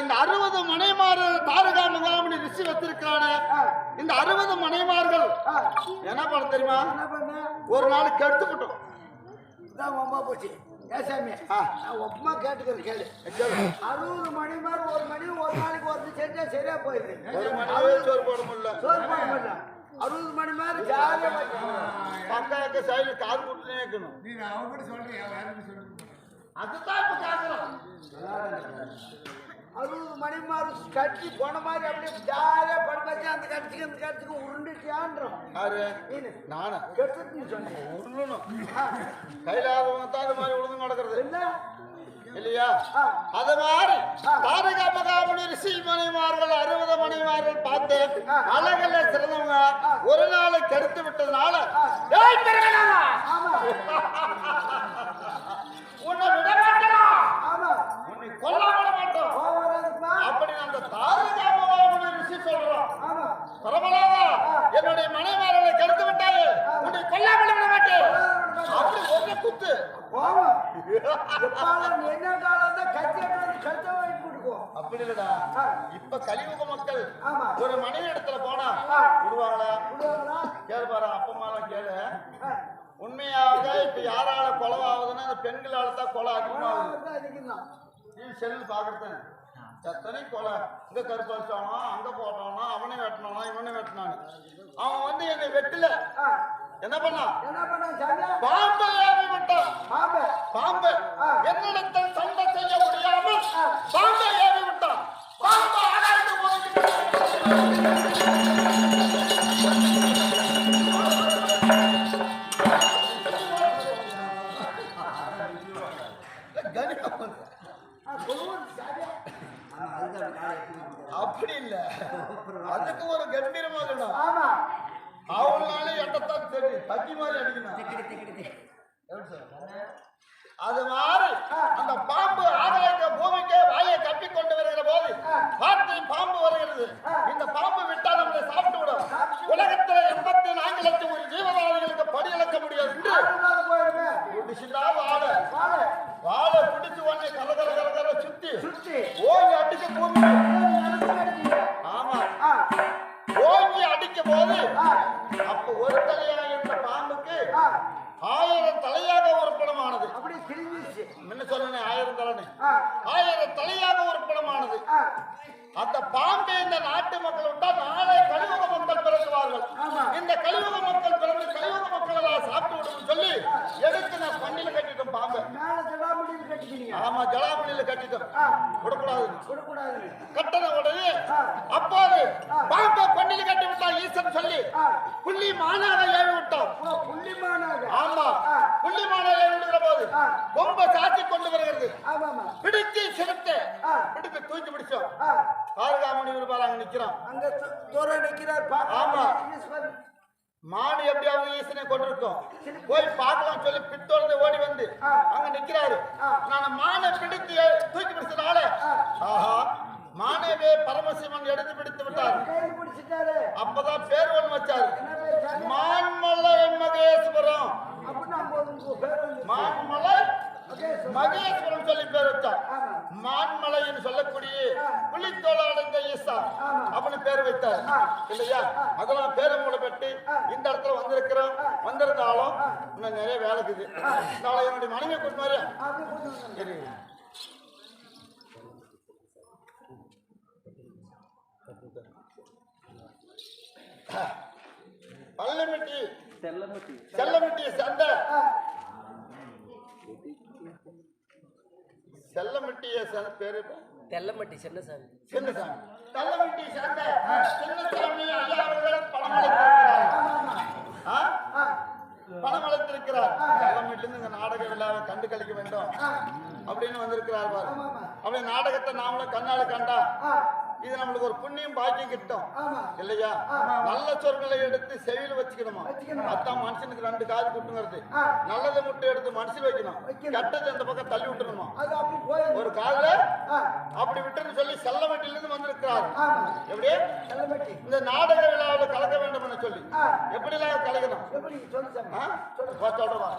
இந்த 60 மனைமார்கள் தாரகா மகாமணி ரிஷி வச்சிருக்கானே, இந்த 60 மனைமார்கள் என்ன பண்ண தெரியுமா? ஒரு நாள் கெடுத்துக்கிட்டோம். போச்சு ஏசாமி, ஒப்பமா கேட்டுக்கிற கேளு. 60 மணிமார் ஒரு மணி ஒரு நாளைக்கு ஒரு செஞ்சா சரியா போயிடுது. ஒரு மணி சோறு போட முடியல, 60 மணி மாதிரி ஜாலியா பக்காக்க சைடு காது கொடுத்துனே இருக்கணும். அதுதான் இப்ப கேட்கலாம். 60 மணி மாதிரி கட்சி போன மாதிரி அப்படியே ஜாலியா படுத்தாச்சு. அந்த கட்சிக்கு உருண்டுட்டியான்றோம். யாரு? நானே கெட்டு சொன்னேன். உருளணும் கையில தான் அது மாதிரி உழுந்து நடக்கிறது இல்லையா? அது மாதிரி தாரகா மகாமணி ரிஷி மணிமார்கள் 60 மணிமார்கள் பார்த்து அழகல்ல சிறந்தவங்க ஒரு நாளை கெடுத்து விட்டதுனால உன்னை விட மாட்டோம், உன்னை கொல்ல விட மாட்டோம் அப்படின்னு அந்த தாரகா மகாமணி ரிஷி சொல்றோம். பரவலாவா என்னுடைய மனைமார்களை கெடுத்து விட்டாரு, உன்னை கொல்லாமல் விட மாட்டேன் அப்படி ஒரே குத்து. அப்படி இல்லடா, இப்ப கலியுக மக்கள் ஒரு மனைவி இடத்துல போனா விடுவாங்களா? கேளு பாரு, அப்பம்மாலாம் கேளு. உண்மையாக இப்ப யாரால கொலை ஆகுதுன்னா அந்த பெண்களால தான் கொலை அதிகமாகுது. செல்லு பாக்குறது எத்தனை கொலை, இங்க கருப்பாச்சானா அங்க போட்டானா, அவனை வெட்டினானா இவனை வெட்டினானு. அவன் வந்து என்னை வெட்டல, என்ன பண்ணா? பாம்பை ஏவி விட்டான். பாம்பை என்னிடத்தில் சண்டை செய்ய முடியாமல் பாம்பை ஏவி விட்டான். பாம்பை ஆராய்ந்து அப்படி இல்ல, அதுக்கு ஒரு கம்பீரமாக அவனால எட்டத்தான் சரி தக்கி மாதிரி அடிக்கணும். அது மாதிரி அந்த பாம்பு ஆகாய பூமிக்கே வாயை கப்பி கொண்டு வருகிற போது பார்த்து பாம்பு வருகிறது. இந்த பாம்பு விட்டா நம்மளை சாப்பிட்டு விடும். உலகத்துல 84 லட்சம் ஒரு ஜீவவாதிகளுக்கு படி இழக்க முடியாது வாழை பிடிச்சு உடனே கர சுத்தி ஓங்கி அடிக்க பூமி. ஆமா, ஓங்கி அடிக்கும் போது அப்ப ஒரு தலையா இருந்த பாம்புக்கு 1000 தலையாக உருப்படமானது. என்ன சொன்ன 1000 தலைன்னு 1000 தலையாக உருப்படமானது. அந்த பாம்பை இந்த நாட்டு மக்கள் விட்டா நாளை கலியுக மக்கள் பிறகுவார்கள். இந்த கலியுக மக்கள் பிறந்து கலியுக மக்கள் சாப்பிட்டு விடும் சொல்லி எடுத்து நான் பண்ணில கட்டிட்டோம் பாம்பை. ஆமா, ஜலாமணியில கட்டிட்டோம். விடக்கூடாது. கட்டண உடனே அப்போது பாம்பை பண்ணில கட்டி விட்டா ஈசன் சொல்லி புள்ளி மானாக ஏவி விட்டோம். ஆமா, புள்ளி மானாக ஏவி விடுகிற போது ரொம்ப சாட்சி கொண்டு வருகிறது. பிடிச்சு சிறுத்தை பிடித்து தூக்கி பிடிச்சோம். தாரகாமணி அங்க நிக்கிறான். ஆமா, மாடு எப்படியாவது ஈசனை கொண்டிருக்கோம். போய் பார்க்கலாம் சொல்லி பித்தோடு ஓடி வந்து அங்க நிக்கிறாரு. நான் மானை பிடித்து தூக்கி பிடிச்சதால ஆஹா, மானவே பரமசிவன் எடுத்து பிடித்து விட்டார். அப்பதான் பேர் ஒன்று வச்சாரு, மான்மலை மகேஸ்வரம். மான்மலை மகேஸ்வரம் சொல்லி பேர் வச்சார். மான்மலை என்று சொல்லக்கூடிய புலித்தோல அடைந்த ஈசா அப்படின்னு பேர் வைத்தார் இல்லையா? அதெல்லாம் பேரை மூட பெற்று இந்த இடத்துல வந்திருக்கிறோம். வந்திருந்தாலும் இன்னும் நிறைய வேலை இருக்குது. நாளை என்னுடைய மனைவியை கூட்டு மாதிரியா பள்ளமிட்டி செல்லமிட்டியை சேர்ந்த செல்லமிட்டியை பேரு தெல்லமட்டி சின்னசாமி. தெல்லமிட்டியை சேர்ந்த சின்னசாமி ஐயா அவர்கள் பணம் அளித்திருக்கிறார். தெல்லமிட்டிலிருந்து இந்த நாடக விழாவை கண்டு கழிக்க வேண்டும் அப்படின்னு வந்திருக்கிறார். அப்படி நாடகத்தை நாமளும் கண்ணால கண்டா இது நம்மளுக்கு ஒரு புண்ணியம் பாக்கியம் கிட்டும் இல்லையா? நல்ல சொற்களை எடுத்து செவியில் வச்சுக்கணுமா? அதான் மனுஷனுக்கு 2 காது குட்டுங்கிறது. நல்லதை மட்டும் எடுத்து மனசில் வைக்கணும், கெட்டது அந்த பக்கம் தள்ளி விட்டுருமா? ஒரு காதுல அப்படி விட்டுன்னு சொல்லி செல்லமட்டிலிருந்து வந்திருக்கிறார். எப்படி இந்த நாடக விழாவில் கலக்க வேண்டும் என்று சொல்லி எப்படிலாம் கலக்கணும் சொல்றவா?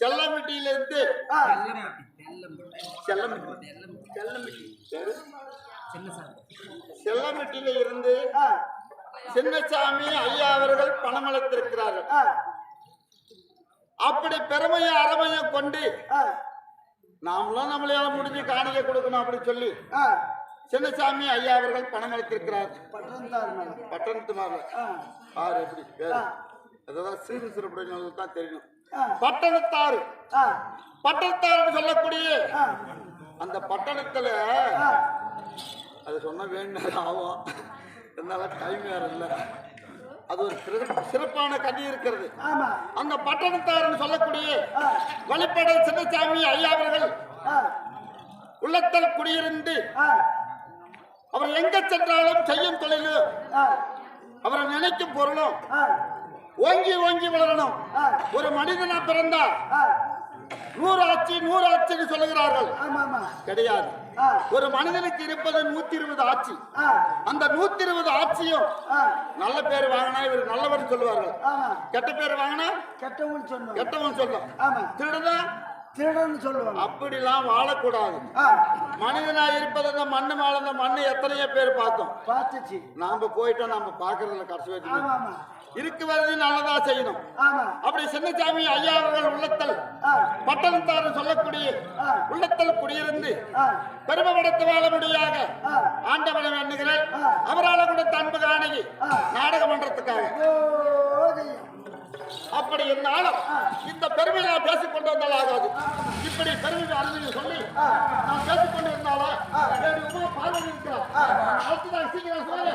செல்லமிட்டியிலிருந்து ஆ, செல்லமிட்டி செல்லமிட்டி. செல்லமிட்டியில இருந்து ஆ, சின்னசாமி ஐயா அவர்கள் பணம் அளித்திருக்கிறார்கள். ஆ, அப்படி பெருமையும் அறமையும் கொண்டு ஆ, நாமளும் நம்மளையால முடிஞ்சு காணிக்க கொடுக்கணும் அப்படின்னு சொல்லி ஆ, சின்னசாமி ஐயா அவர்கள் பணம் அளித்திருக்கிறார். பட்டணத்தார் மேல. பட்டணத்து மேல ஆ, ஆறு எப்படி பேரு ஆ, அதான் சிறு சிறப்புடையவங்களுக்கு தான் தெரியும். ஆ, பட்டணத்தாறு ஆ, பட்டணத்தாருன்னு சொல்லக்கூடிய ஆ, அந்த பட்டணத்துல ஆ, அது சொன்ன வேண்டியது ஆகும். இருந்தாலும் டைம் வேற இல்லை. அது ஒரு சிறப்பான கதை இருக்கிறது. ஆமா. அந்த பட்டணத்தாருன்னு சொல்லக்கூடிய ஆ, வழிபட சின்னசாமி ஐயா அவர்கள் ஆ, உள்ளத்தில் குடியிருந்து ஆ, அவர் எங்க சென்றாலும் செய்யும் தொழிலும் ஆ, அவரை நினைக்கும் பொருளும் ஆ, ஓங்கி ஓங்கி வளரணும். ஆ, ஒரு மனிதனா பிறந்தா ஆ, 100 ஆட்சி 100 ஆட்சின்னு சொல்லுகிறார்கள். ஆமா, ஆமா. கிடையாது. ஆ, ஒரு மனிதனுக்கு இருப்பது 120 ஆட்சி. ஆ, அந்த 120 ஆட்சியும் ஆ, நல்ல பேர் வாங்கினா இவர் நல்லவர் சொல்லுவார்கள். ஆமா. கெட்ட பேர் வாங்கினா கெட்டவன் சொல்லுவாங்க. கெட்டவன் சொல்லும். ஆமா. திருடுனா திருடன்னு சொல்லுவாங்க. அப்படிலாம் வாழக்கூடாது. ஆ, மனிதனா இருப்பது அந்த மண்ணு மேல அந்த மண்ணு எத்தனையோ பேர் பார்த்தோம். பார்த்துச்சு. நாம போயிட்டோம், நாம பாக்குறதுல கடைசி ஆமா, வரைக்கும் ஆமா. இருக்கு வருது நல்லதா செய்யணும். ஆமா. அப்படி சின்னசாமி ஐயா அவர்கள் உள்ளத்தில் ஆ, பட்டணத்தாரு சொல்லக்கூடிய ஆ, உள்ளத்தில் குடியிருந்து ஆ, பெருமைப்படுத்த வாழபடியாக ஆ, ஆண்டவனை வேண்டுகிறேன். ஆ. அவரால் கூட அன்பு காணகி ஆ. நாடக மன்றத்துக்காக போதையா. அப்படி இருந்தாலும் இந்த பெருமையை நான் பேசிக் கொண்டு வந்தால் ஆகாது. இப்படி பெருமை அருமையை சொல்லி ஆ, நான் பேசிக்கொண்டு இருந்தாலும் பார்வை இருக்கிறார். அடுத்ததாக சீக்கிரம் சொல்லு.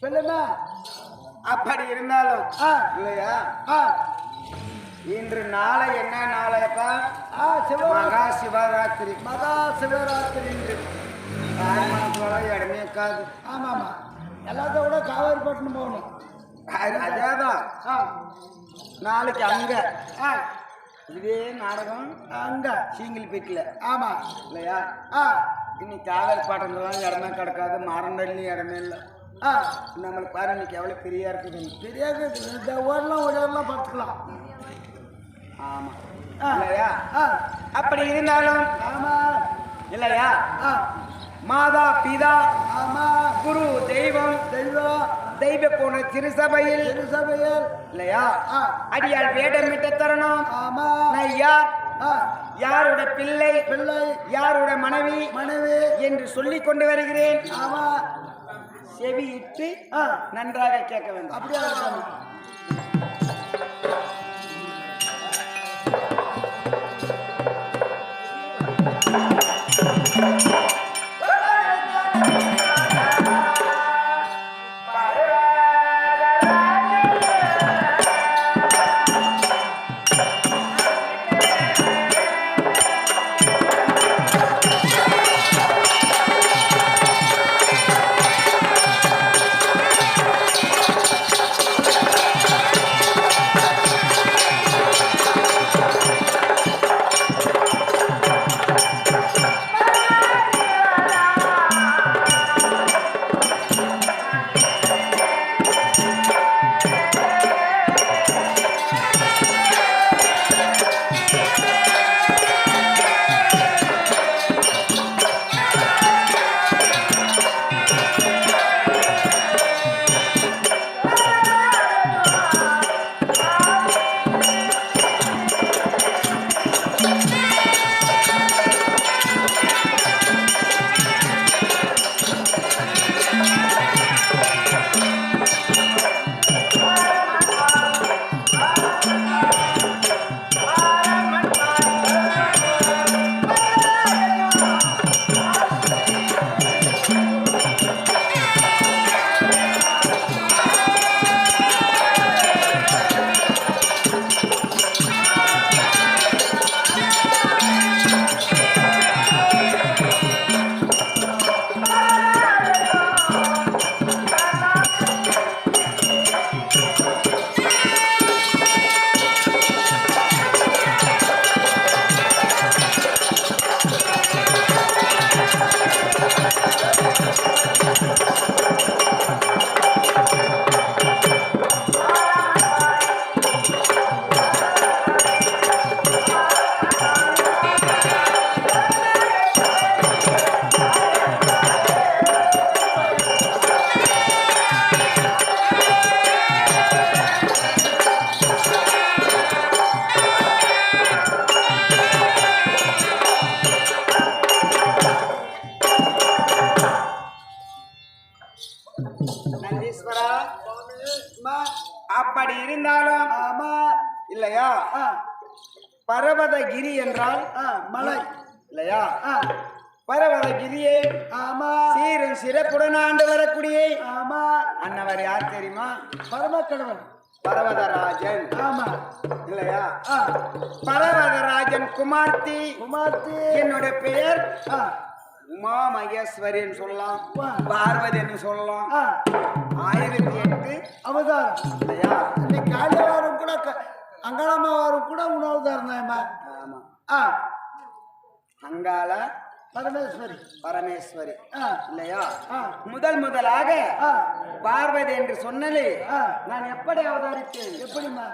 சொல்லுமா. அப்படி இருந்தாலும் ஆ இல்லையா ஆ இன்று நாளை என்ன நாளையப்பா? மகா சிவராத்திரி. மகா சிவராத்திரி இடமே இருக்காது. ஆமா ஆமா எல்லாத்த விட காவேரிப்பட்டினம் போகணும். அதேதான் ஆ நாளைக்கு அங்க ஆ இதே நாடகம் அங்க சீங்கிள் பீட்டில் ஆமா இல்லையா? ஆ இன்னைக்கு காவேரி பாட்டங்கள்லாம் இடமே கிடக்காது. மாரண்டல்லையும் இடமே இல்லை. ஆ நம்மளுக்கு பாரு இன்னைக்கு எவ்வளோ பெரியா இருக்குது. பெரிய இந்த ஓடலாம் பார்த்துக்கலாம். ஆமா ஆ இல்லையா? ஆ அப்படி இருந்தாலும் ஆமா இல்லையா? ஆ மாதா பிதா ஆமா குரு தெய்வம் தெய்வ போன திருசபையில் திருசபையில் இல்லையா? ஆ அடியால் வேடமிட்ட தருணம். ஆமா நான் யார், ஆ யாரோட பிள்ளை, பிள்ளை யாரோட மனைவி மனைவி என்று சொல்லிக் கொண்டு வருகிறேன். ஆமா செவியிட்டு ஆ நன்றாக கேட்க வேண்டும். அப்படியே இருக்காங்க. நந்தீஸ்வரா, அப்படி இருந்தாலும் ஆமா இல்லையா? ஆ பர்வதகிரி என்றால் மலை இல்லையா? ஆ பர்வதகிரியை ஆமா சீரும் சிறப்புடன் ஆண்டு வரக்கூடிய ஆமா அன்னவர் யார் தெரியுமா? பரமக்கடவுள் பர்வதராஜன் ஆமா இல்லையா? ஆ பர்வதராஜன் குமார்த்தி. குமார்த்தி என்னோட பெயர் ஆ உமா மகேஸ்வரின்னு சொல்லலாம், வா. பார்வதின்னு சொல்லலாம். ஆ 1008 அவதாரம் இல்லையா? இன்னைக்கு காலைவாரம் கூட அங்காளம்மாவாரம் கூட உணவுதாரம் தான்மா. ஆமா. ஆ அங்காள பரமேஸ்வரி பரமேஸ்வரி ஆ இல்லையா? ஆ முதலாக ஆ பார்வதி என்று சொன்னலே ஆ நான் எப்படி அவதரித்தேன்? எப்படிம்மா?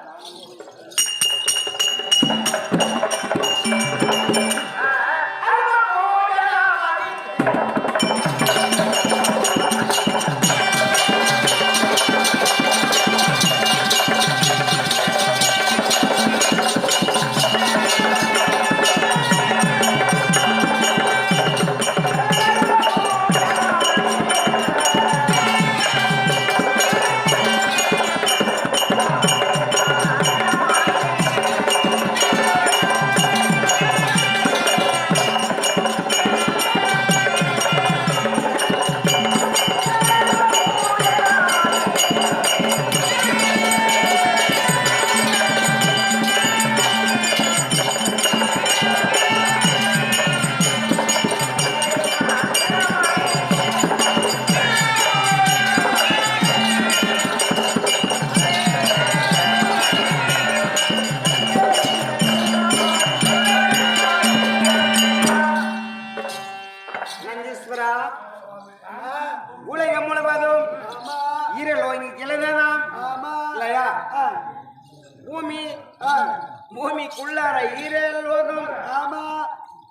பூமிக்குள்ளார ஈரேழு லோகம். ஆமா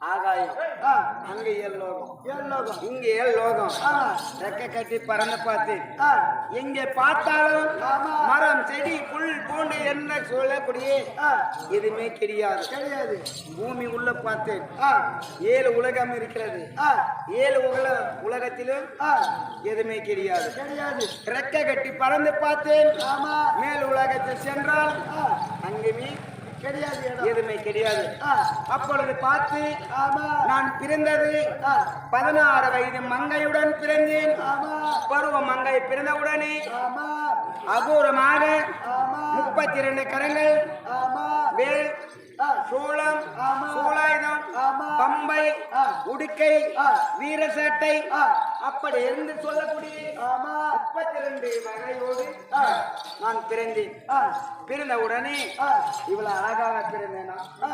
ஆகாயம் ஆ, அங்க 7 லோகம், ஏழு லோகம். இங்க 7 லோகம். ஆ, ரெக்க கட்டி பறந்து பார்த்து ஆ, எங்கே பார்த்தாலும் ஆமா. மரம் செடி புல் பூண்டு என்ன சொல்லக்கூடிய ஆ, எதுவுமே கிடையாது. கிடையாது. பூமி உள்ள பார்த்தேன் ஆ, 7 உலகம் இருக்கிறது. ஆ, 7 உலகத்திலும் ஆ, எதுவுமே கிடையாது. கிடையாது. ரெக்க கட்டி பறந்து பார்த்தேன். ஆமா மேல் உலகத்தில் சென்றால் ஆ, அங்குமே கிடையாது இடம். எதுவுமே கிடையாது. ஆ, அப்பொழுது பார்த்து ஆமா நான் பிறந்தது ஆ, 16 வயது மங்கையுடன் பிறந்தேன். ஆமா பருவ மங்கை பிறந்தவுடனே ஆமா அகோரமாக ஆமா 32 கரங்கள், ஆமா வேல், ஆ, சூளம், ஆமா. சூலாயுதம், ஆமா. பம்பை, ஆ. உடுக்கை, ஆ. வீரசட்டை, ஆ, அப்படி இருந்து சொல்லக்கூடிய ஆமா 32 வகையோடு ஆ, நான் பிறந்தேன். ஆ, பிறந்த உடனே ஆ, இவ்வளவு அழகாக பிறந்தேனா? ஆ,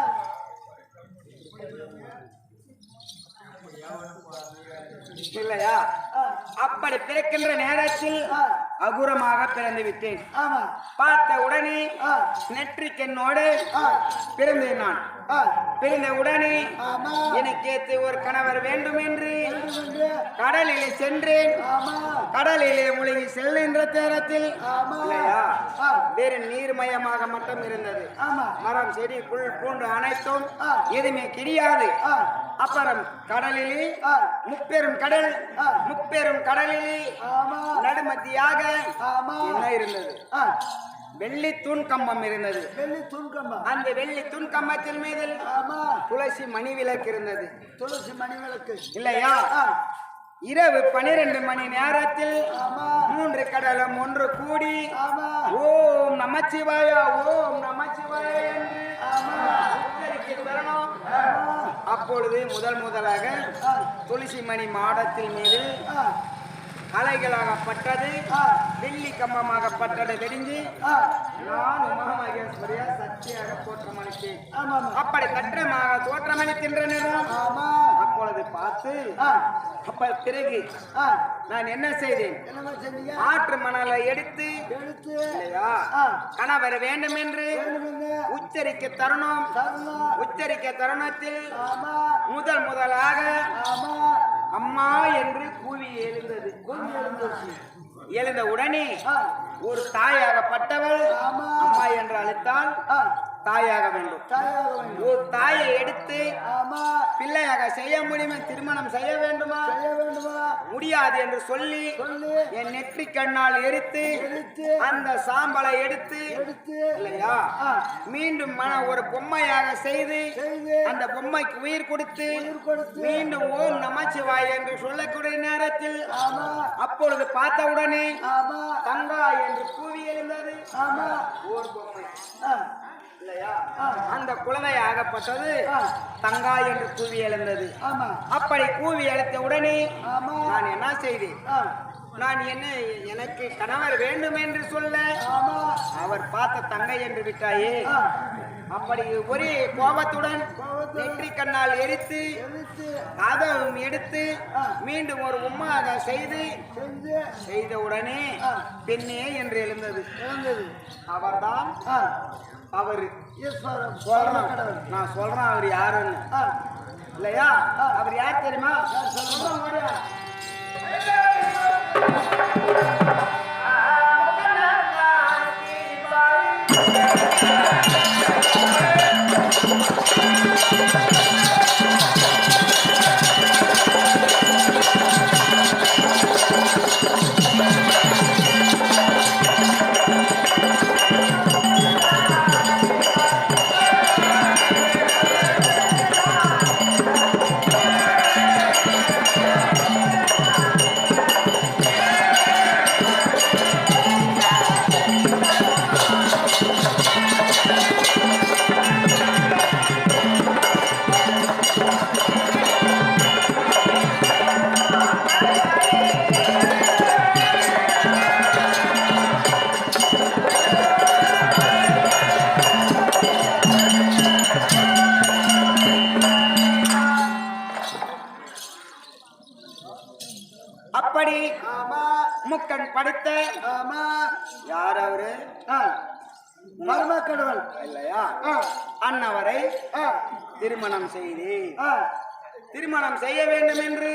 இல்லையா? ஆ, அப்படி பிறக்கின்ற நேரத்தில் ஆ, அகுரமாக பிறந்து விட்டேன். ஆமா பார்த்த உடனே ஆ, நெற்றிக்கண்ணோடு ஆ, பிறந்தேன் நான். ஆ, பிறந்த உடனே ஆமா எனக்கேத்து ஒரு கணவர் வேண்டும் என்று வந்து, கடலிலே சென்றேன். ஆமா கடலிலே மூழ்கி செல்கின்ற நேரத்தில் ஆமா இல்லையா ஆ, வேறு நீர்மயமாக மட்டும் இருந்தது. ஆமா மரம் செடி புல் பூண்டு அனைத்தும் ஆ. எதுவுமே கிடையாது. ஆ, அப்புறம் கடலிலே ஆ, முப்பெரும் கடல், ஆ. முப்பெரும் கடலிலே ஆமா நடுமத்தியாக ஆமா என்ன இருந்தது? ஆ, வெள்ளி தூண் கம்பம் இருந்தது. வெள்ளி துணுக்கம்பா. அந்த வெள்ளி தூண் கம்பத்தின் மீது ஆமா துளசி மணி விளக்கு இருந்தது. துளசி மணி விளக்கு. இல்லையா? ஆ, இரவு 12 மணி நேரத்தில் ஆமா 3 கடலும் ஒன்று கூடி ஆமா ஓம் நமச்சிவாய ஓம் நமச்சிவாய என்று ஆமா உச்சரிக்க தரணும். ஆமா அப்பொழுது முதலாக ஆ, துளசி மணி மாடத்தின் மீது ஆ, அலைகளாகப்பட்டது, ஆ, வெள்ளி கம்பமாகப்பட்டது வெடிஞ்சு ஆ, நான் உமாமகேஸ்வரியா சக்தியாக தோற்றமளித்தேன். ஆமா அப்படி தற்றமாக தோற்றமளிக்கின்ற நேரம் ஆமா அப்பொழுது பார்த்து ஆ, அப்ப பிறகு ஆ, நான் என்ன செய்தேன்? என்னமா செஞ்சீங்க? ஆற்று மணலை எடுத்து எடுத்து இல்லையா ஆ, கணவர் வேண்டும் என்று வேண்டுமென்று உச்சரிக்க தருணம். தரலாம். உச்சரிக்க தருணத்தில் ஆமா முதலாக ஆமா அம்மா என்று கூவி எழுந்தது. கொஞ்சம் எழுந்துச்சு. எழுந்த உடனே ஆ, ஒரு தாயாகப்பட்டவள் ஆமா அம்மா என்று அழைத்தால் ஆ, தாயாக வேண்டும். தாயாக வேண்டும். ஒரு தாயை எடுத்து ஆமா பிள்ளையாக செய்ய முடியுமா? திருமணம் செய்ய வேண்டுமா? செய்ய வேண்டுமா? முடியாது என்று சொல்லி சொல்லி என் நெற்றி கண்ணால் எரித்து எடுத்து அந்த சாம்பலை எடுத்து எடுத்து இல்லையா ஆ, மீண்டும் ஒரு பொம்மையாக செய்து செய்து அந்த பொம்மைக்கு உயிர் கொடுத்து உயிர் கொடுத்து மீண்டும் ஓம் நமச்சிவாய் என்று சொல்லக்கூடிய நேரத்தில் ஆமா அப்பொழுது பார்த்தவுடனே ஆமா தங்கா என்று கூவி எழுந்தது ஆமா ஒரு பொம்மை ஆ, இல்லையா? ஆ, அந்த குழந்தை ஆகப்பட்டது ஆ, தங்கா என்று கூவி எழுந்தது. ஆமா அப்படி கூவி எழுத்த உடனே ஆமா நான் என்ன செய்தேன்? ஆ, நான் எனக்கு கணவர் வேண்டும் என்று சொல்ல ஆமா அவர் பார்த்த தங்கை என்று விட்டாயே. ஆ, அப்படி ஒரே கோபத்துடன் கோபத்துடன் நெற்றி கண்ணால் எரித்து எடுத்து கதவும் எடுத்து ஆ. மீண்டும் ஒரு உம்மாக செஞ்சு செய்த உடனே ஆ. பெண்ணே என்று எழுந்தது. இறந்தது. அவர்தான் ஆ, அவரு. ஈஸ்வரன் சொல்றேன், கடவுள். நான் சொல்றேன் அவர் யாருன்னு ஆ, இல்லையா? ஆ. அவர் யார் தெரியுமா? சொல்றேன் வாடா. அப்படி ஆமா முக்கன் படுத்த ஆமா யார் அவரு? ஆ, பரமக்கடவுள் இல்லையா அன்னவரை திருமணம் செய்து திருமணம் செய்ய வேண்டும் என்று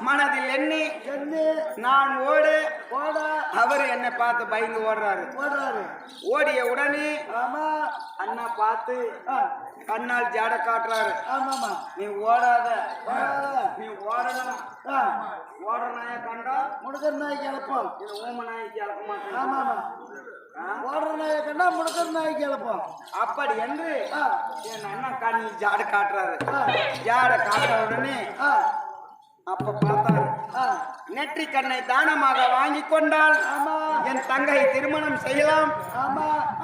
மனதில் எண்ணி நான் ஓட அவர் என்னை பார்த்து பயந்து ஓடுறாரு. ஓடிய உடனே அண்ணா பார்த்து கண்ணால் ஜாட காட்டுறாரு. நீ ஓடாத, நீ ஓடணும். ஓடுற கண்டா முடுக்கிற நாய்க்கு இழப்போம், இது ஊம நாய்க்கு இழக்க மாட்டேன். ஓடுற நாயை கண்டா முடுக்கிற நாய்க்கு இழப்போம். அப்படி என்று என் அண்ணா கண்ணில் ஜாட காட்டுறாரு. ஜாட காட்டுற உடனே அப்ப பார்த்தாரு, நெற்றி கண்ணை தானமாக வாங்கி கொண்டால் என் தங்கை திருமணம் செய்யலாம்.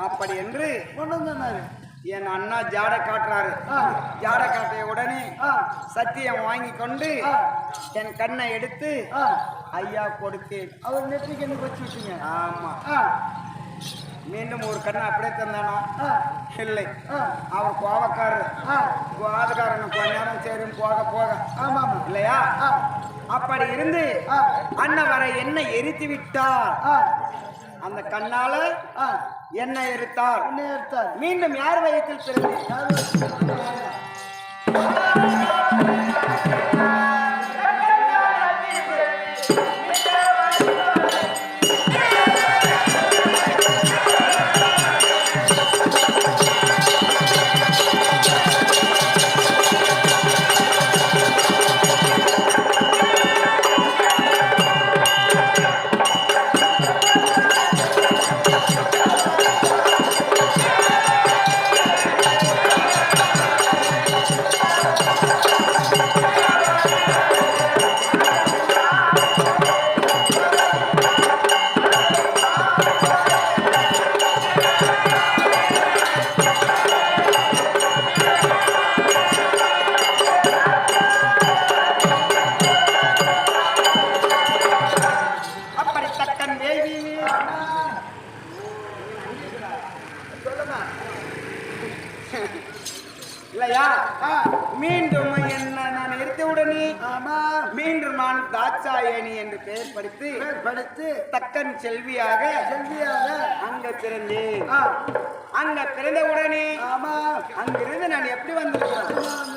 அப்படி என்று கொண்டு வந்தாரு. என் அண்ணா ஜாட காட்டுறாரு. ஜாட காட்டிய உடனே சத்தியம் வாங்கி கொண்டு என் கண்ணை எடுத்து ஐயா கொடுத்தேன். அவர் நெற்றி கண்ணு வச்சு விட்டீங்க. ஆமா. மீண்டும் ஒரு கண்ணை அப்படியே தந்தானா? இல்லை, அவர் கோவக்காரர். கோவக்காரன் கொஞ்ச நேரம் சேரும் போக போக. இல்லையா? அப்படி இருந்து அண்ணவரை என்ன எரித்து விட்டார். அந்த கண்ணால என்ன எரித்தார். மீண்டும் யார் வயத்தில் பிறந்து இல்லையா? மீண்டும் என்ன நான் எடுத்தவுடனே மீண்டும் நான் தாட்சாயணி என்று பெயர் படித்து தக்கன் செல்வியாக அங்க பிறந்தேன். அங்க பிறந்த உடனே அங்கிருந்து நான் எப்படி வந்திருக்கிறேன்?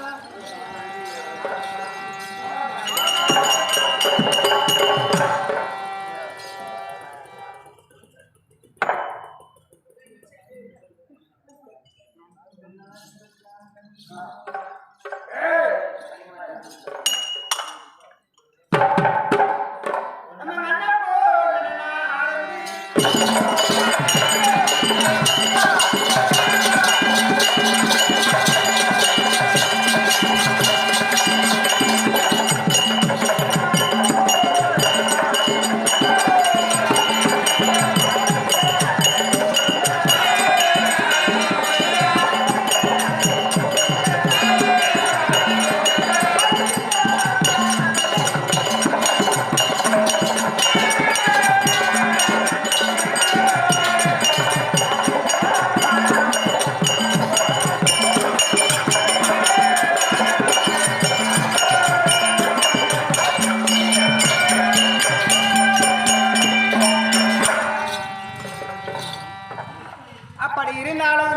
அப்படி இருந்தாலும்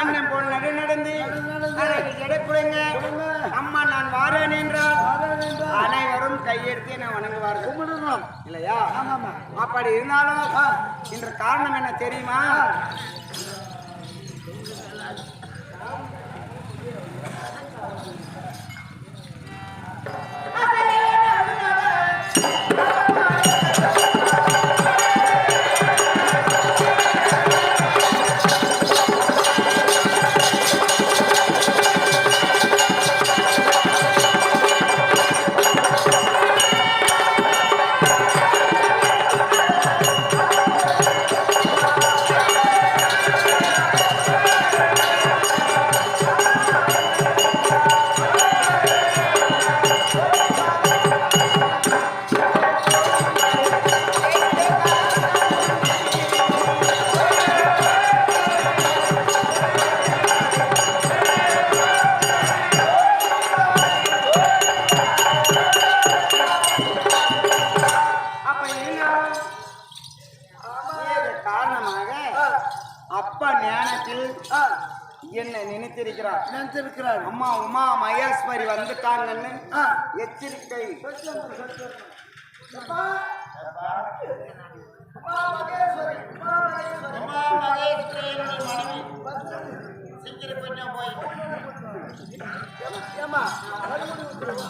அண்ணன் போல் நடந்து எடக்குடுங்க அம்மா நான் வாரேன் என்றால் அனைவரும் கையெடுத்து என்ன வணங்குவார்கள் இல்லையா? அப்படி இருந்தாலும் இன்ற காரணம் என்ன தெரியுமா? நேரத்தில் என்ன நினைத்திருக்கிறார் நினைத்திருக்கிறார். அம்மா உமா மகேஸ்வரி வந்துட்டாங்கன்னு எச்சரிக்கை. அப்பா, அம்மா மகேஸ்வரி, அம்மா மகேஸ்வரி. அம்மா மகேஸ்வரி என்னுடைய மனைவி. சீக்கிரம் கொஞ்சம் போய் ஏம்மா, மறுபடியும் ஊத்துறேம்மா.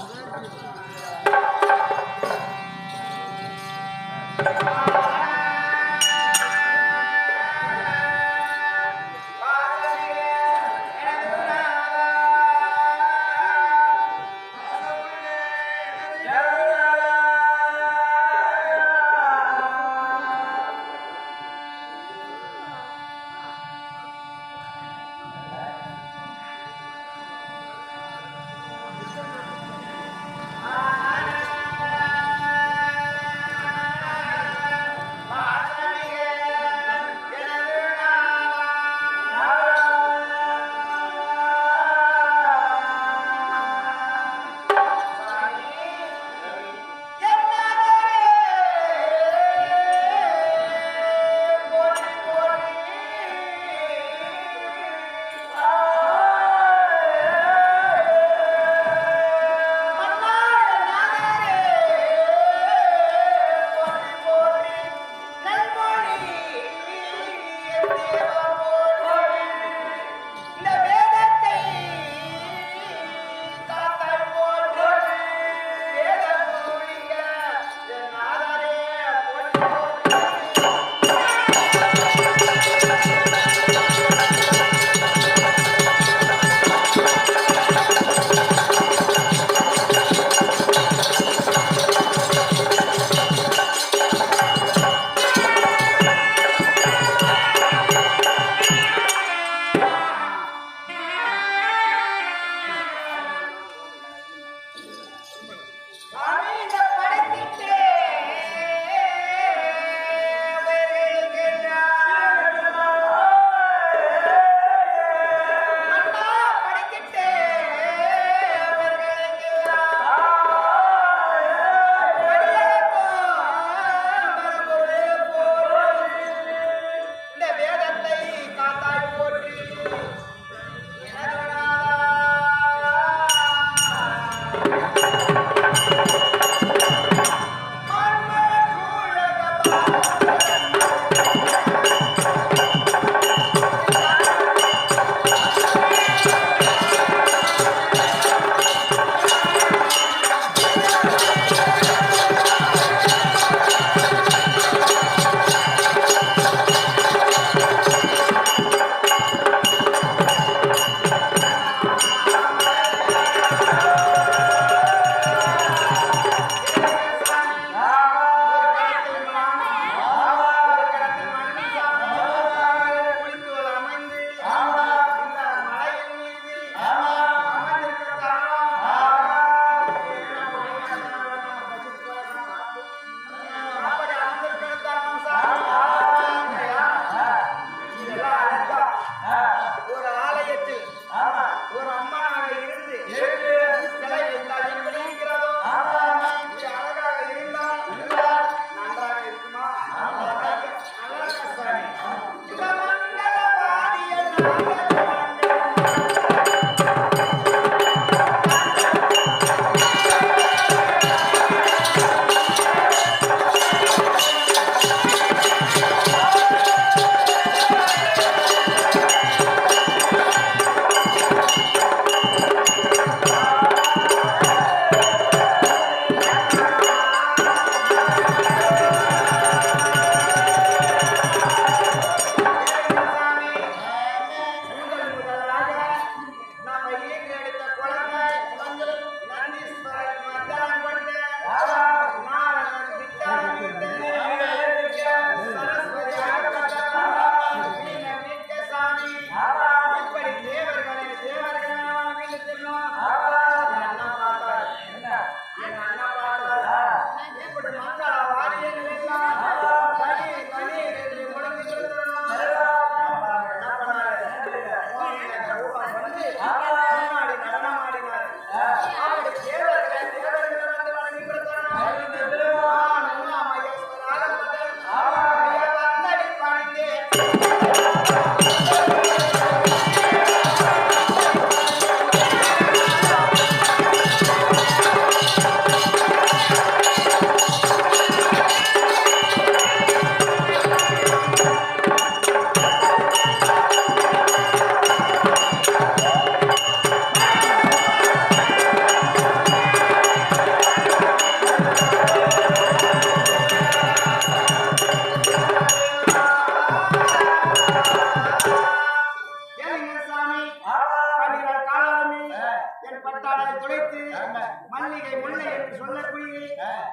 முல்லை என்று சொல்லக்கூடிய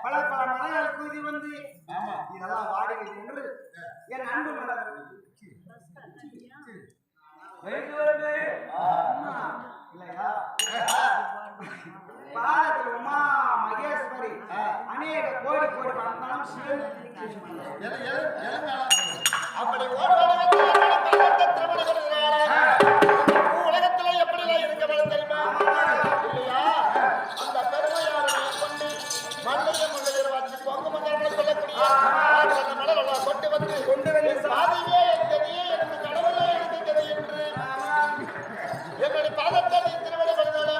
பல பல மலர்கள் குதி வந்து இதெல்லாம் வாடுகிறது என்று என் அன்பு மலர் இல்லையா பாரதில் உமா மகேஸ்வரி அநேக கோடி கோடி பணம் அப்படி உலகத்துல எப்படி இருக்க தெரியுமா இல்லையா அந்த பெருமையாளரை கொண்டு மண்ணைய முள்ளையர் வந்து பொங்கு மலர்களை சொல்லக்கூடிய அந்த மலர்களை கொண்டு வந்து சாதியே எங்கதையே எனக்கு கடவுளே இருக்கிறது என்று என்னுடைய பாதத்தை திருவிழா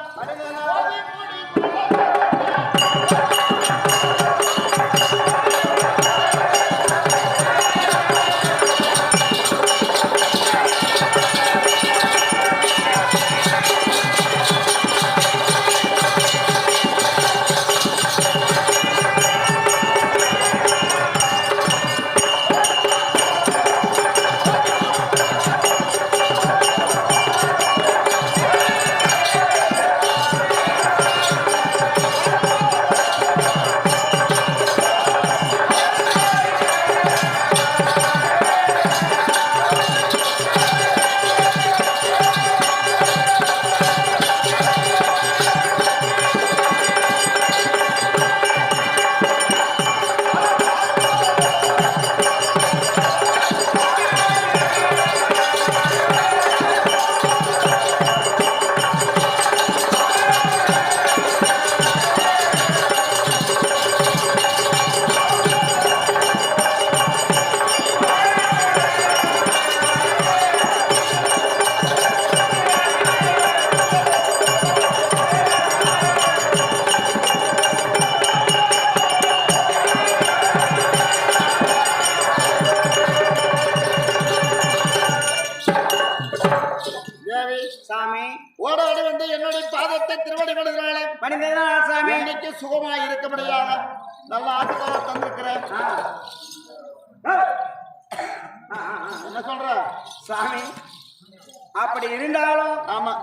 சாமி ஓடாடி வந்து என்னுடைய பாதத்தை திருவடி கொடுக்கிறாளே மனிதனால் சாமி இன்னைக்கு சுகமாக இருக்க முடியாத நல்ல ஆசீர்வாதம் தந்திருக்கிறேன் என்ன சொல்ற சாமி அப்படி இருந்தாலும் ஆமா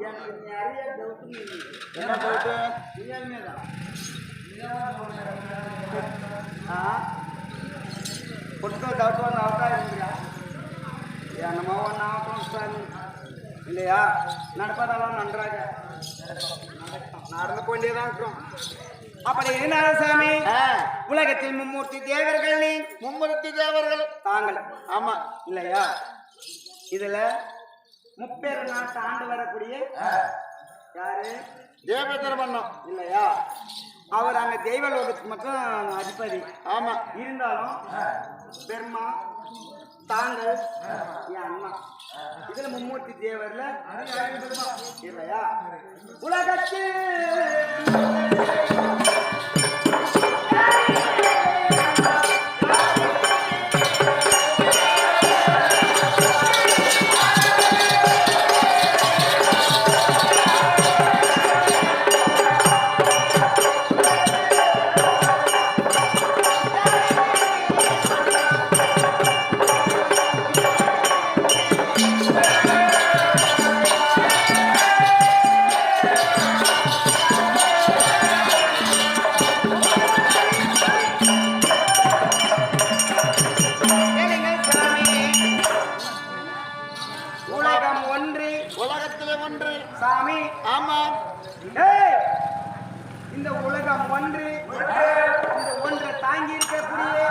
எனக்கு நிறைய என்ன டவுட்டு கொடுத்த டவுட் ஒன்று அவுட்டா இருந்துயா என்னமோ ஒன்று ஆகட்டும் சாமி இல்லையா நடப்பதெல்லாம் நன்றாக நடந்து கொண்டேதான் இருக்கிறோம் அப்படி இருந்தாலும் சாமி உலகத்தில் மும்மூர்த்தி தேவர்கள் நீ மும்மூர்த்தி தேவர்கள் தாங்கள் ஆமா இல்லையா இதுல முப்பேறு நாட்டு ஆண்டு வரக்கூடிய யாரு தேவேந்திர மன்னம் இல்லையா அவர் அங்க தெய்வ லோகத்துக்கு மட்டும் அதிபதி ஆமா இருந்தாலும் பெருமா தாங்கள் என் அண்ணா இதுல மும்மூர்த்தி தேவர்ல இல்லையா உலகத்தில் சாமி ஆமா இந்த உலகம் ஒன்று இந்த ஒன்றை தாங்கி இருக்கக்கூடிய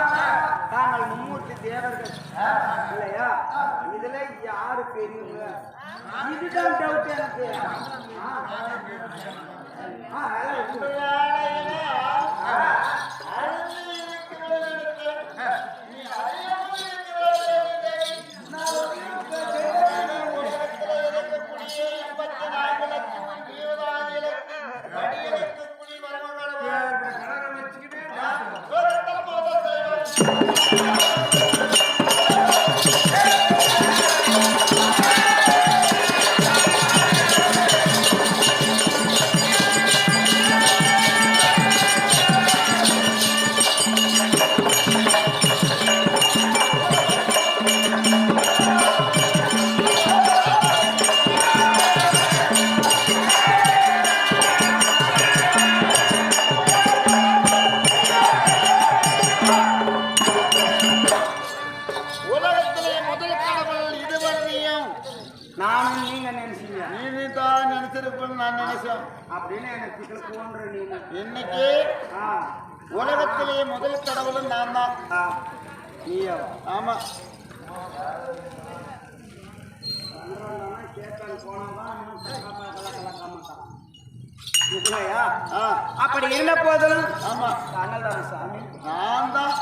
தாங்கள் மும்மூர்த்தி தேவர்கள் இல்லையா இதுல யாரு பெரியவங்க இதுதான் டவுட் எனக்கு நினைச்சேன். நீ தான் நினைச்சிருப்பேன்னு நான் நினைச்சேன். அப்படின்னு எனக்கு சிக்கல் தோன்ற நீ இன்னைக்கு உலகத்திலேயே முதல் கடவுளும் நான் தான். நீயோ? ஆமா. அப்படி இருந்த போதிலும் ஆமா சாமி நான் தான்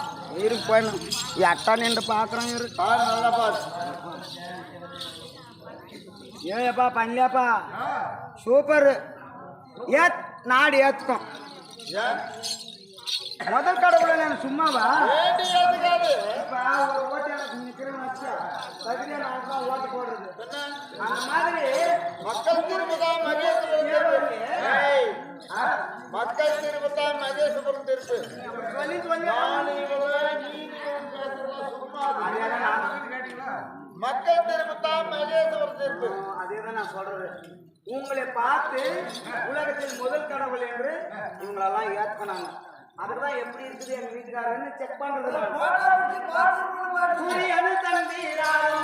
இருக்கு போயிடும். எட்டா நின்று பாக்குறோம் இரு பாரு, நல்லா பாரு. ஏப்பா பண்ணலையாப்பா சூப்பர். நாடு ஏத்துக்கும். முதல் கடவுளை நான் சும்மாவா வேண்டி ஏத்துக்காது. ஒரு ஓட்டு எனக்கு நிக்கிறேன்னு வச்சா தகுதியா நான் ஓட்டு போடுறது அந்த மாதிரி மக்கள் திரும்பதான் மகேஸ்வரம் திருப்பு. மக்கள் திரும்பதான் மகேஸ்வரம் திருப்பு. சொல்லி சொல்லி மக்கள் திரும்பத்தான் மகேஸ்வரம் திருப்பு. அதேதான் நான் சொல்றது. உங்களை பார்த்து உலகத்தில் முதல் கடவுள் என்று இவங்களெல்லாம் ஏற்கனாங்க. அதுக்குதான் எப்படி இருக்குது எங்க வீட்டுக்காரன்னு செக் பண்றது. சூரியனு தந்தீராரோ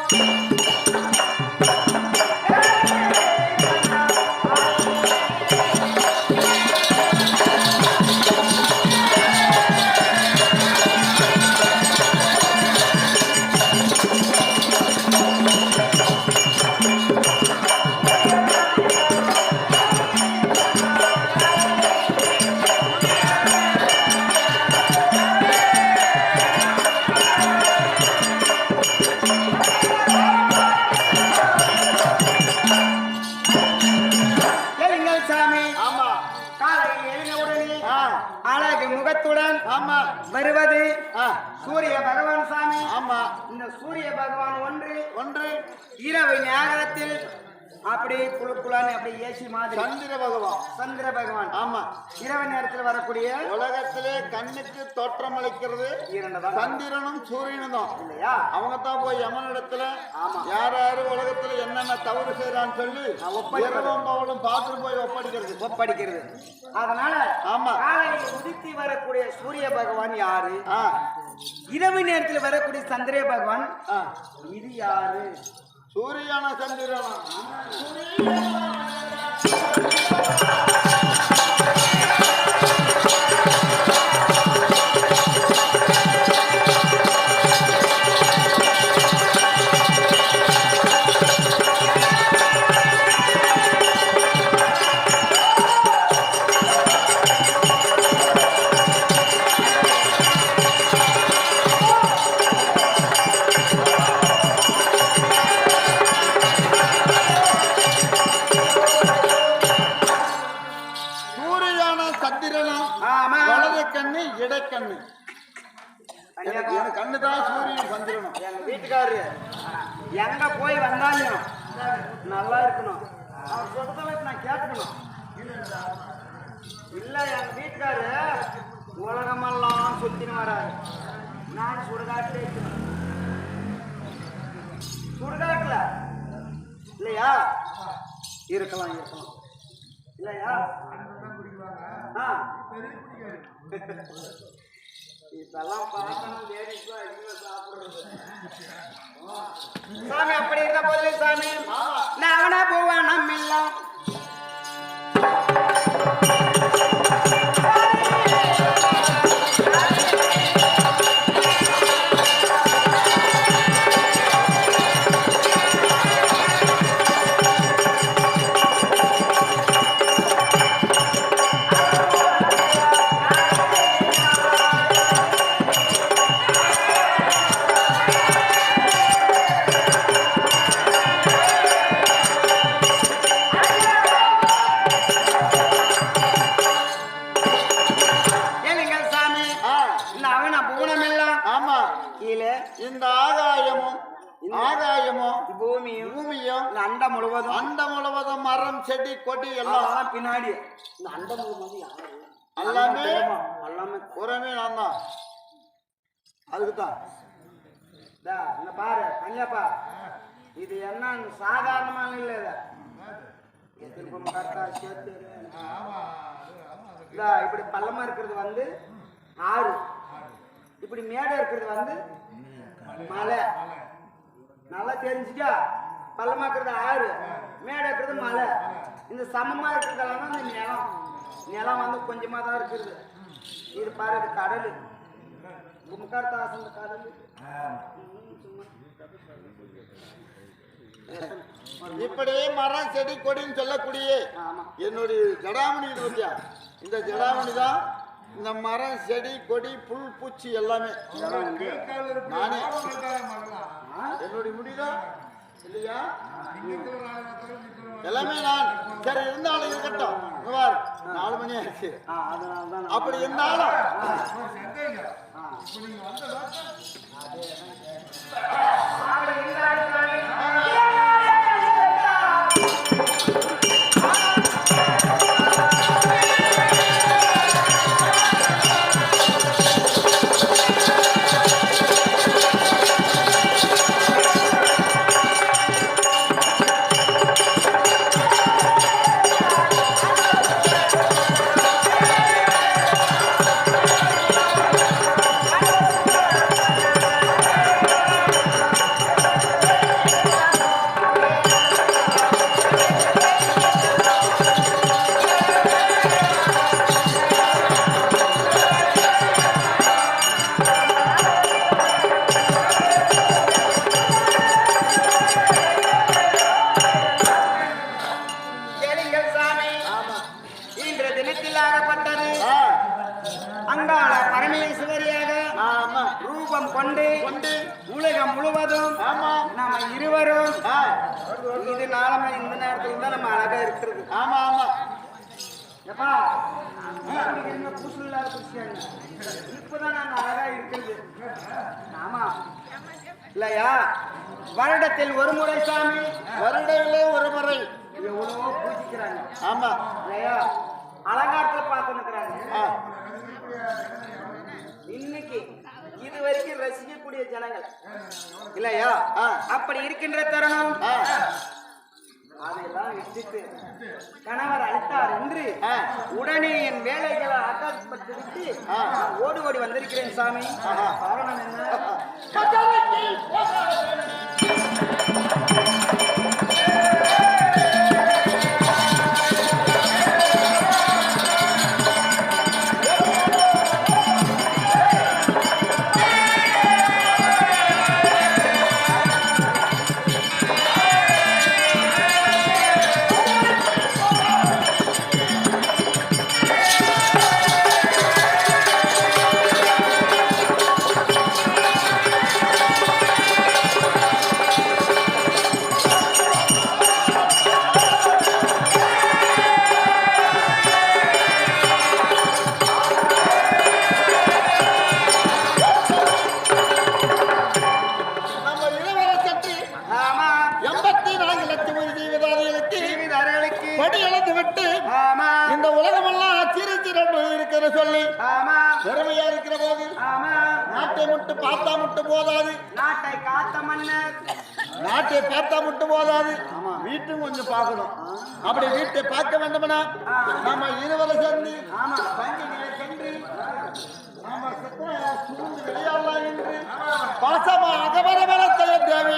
முகத்துடன் ஆமா வருவது சூரிய பகவான் சாமி. ஆமா. இந்த சூரிய பகவான் ஒன்று இரவு நேரத்தில் அப்படி குழுக்குலான்னு அப்படி ஏசி மாதிரி சந்திர பகவான். ஆமா. இரவு நேரத்தில் வரக்கூடிய உலகத்திலே கண்ணுக்கு தோற்றம் அளிக்கிறது சந்திரனும் சூரியனும் தான் இல்லையா? அவங்க தான் போய் யமனிடத்துல யார் யாரு உலகத்துல என்னென்ன தவறு செய்யறான்னு சொல்லி இரவும் அவளும் பார்த்து போய் ஒப்படைக்கிறது. அதனால ஆமா காலையில் உதித்து வரக்கூடிய சூரிய பகவான் யாரு? இரவு நேரத்தில் வரக்கூடிய சந்திர பகவான் இது யாரு? சூரியனா சந்திரனா? இடைக்கண்ணு. கண்ணு தான் சூரியன் சந்திரனும். எங்க வீட்டுக்காரரு எங்க போய் வந்தாலும் நல்லா இருக்கணும். அவர் சொல்றதை நான் கேட்கணும். இல்ல எங்க வீட்டுக்காரரு உலகமெல்லாம் சுத்தின்னு வராரு. நான் சுடுகாட்டுல இருக்கணும். சுடுகாட்டுல இல்லையா? இருக்கலாம் இல்லையா? இதெல்லாம் பார்க்கணும். லேடிஸ் சாப்பிடுறது சாமி. அப்படி இருந்த போது சாமி நான பூவனம் இல்லை. அண்டம் முழுவதும் மரம் செடி கொடி எல்லாம் பின்னாடி இந்த அண்டம் எல்லாமே உரமே நான் தான். அதுக்குதான் இந்த பாரு கன்னியாப்பா, இது என்ன சாதாரணமான இல்லை. இப்படி பள்ளமா இருக்கிறது வந்து ஆறு, இப்படி மேடை இருக்கிறது வந்து மலை. நல்லா தெரிஞ்சுட்டா பள்ளமா இருக்கிறது ஆறு, மேடை இருக்கிறது மலை. இந்த சமமா இருக்கிறதெல்லாம் தான் இந்த நிலம். நிலம் வந்து கொஞ்சமா தான் இருக்குது. இது பாரு, இது கடல். முக்கார்த்தாசன் கடல். இப்படியே மரம் செடி கொடின்னு சொல்லக்கூடிய என்னுடைய ஜடாமணி இது பத்தியா, இந்த ஜடாமணி தான் இந்த மரம் செடி கொடி புல் பூச்சி எல்லாமே நானே. என்னுடைய முடிதான் இல்லையா, எல்லாமே நான். சரி இருந்தாலும் இருக்கட்டும், 4 மணி ஆச்சு. அப்படி இருந்தாலும் ரூபம் கொண்டு உலகம் முழுவதும் நம்ம இருவரும் இது நாளமா இந்த நேரத்துல தான் நம்ம அழகா இருக்கிறது. ஆமா ஆமா எப்பா புதுசு இல்லாத புதுசாங்க இப்பதான் நாங்க அழகா இருக்கிறது. ஆமா இல்லையா, வருடத்தில் ஒரு முறை சாமி, வருடங்களே ஒரு முறை எவ்வளவோ பூஜிக்கிறாங்க. ஆமா இல்லையா, அலங்காரத்துல பார்த்துக்கிறாங்க. இன்னைக்கு இது வரைக்கும் ரசிக்கக்கூடிய ஜனங்கள் இல்லையா, அப்படி இருக்கின்ற தருணம் அதையெல்லாம் விட்டுட்டு கணவர் அழைத்தார் என்று உடனே என் வேலைகளை அகப்பட்டு விட்டு ஓடி ஓடி வந்திருக்கிறேன் சாமி. காரணம் என்ன? இந்த உலகமெல்லாம் சிரிச்சிரண்டு இருக்கிற சொல்லி பெருமையா இருக்கிற போது நாட்டை மட்டும் பார்த்தா மட்டும் போதாது, நாட்டை காத்த மன்னர் நாட்டை பார்த்தா மட்டும் போதாது, வீட்டும் கொஞ்சம் பார்க்கணும். அப்படி வீட்டை பார்க்க வேண்டும்னா நம்ம இருவரை சேர்ந்து பங்கிலே சென்று நாம சூழ்ந்து விளையாடலாம் என்று பாசமா அகவரவர செய்ய தேவை.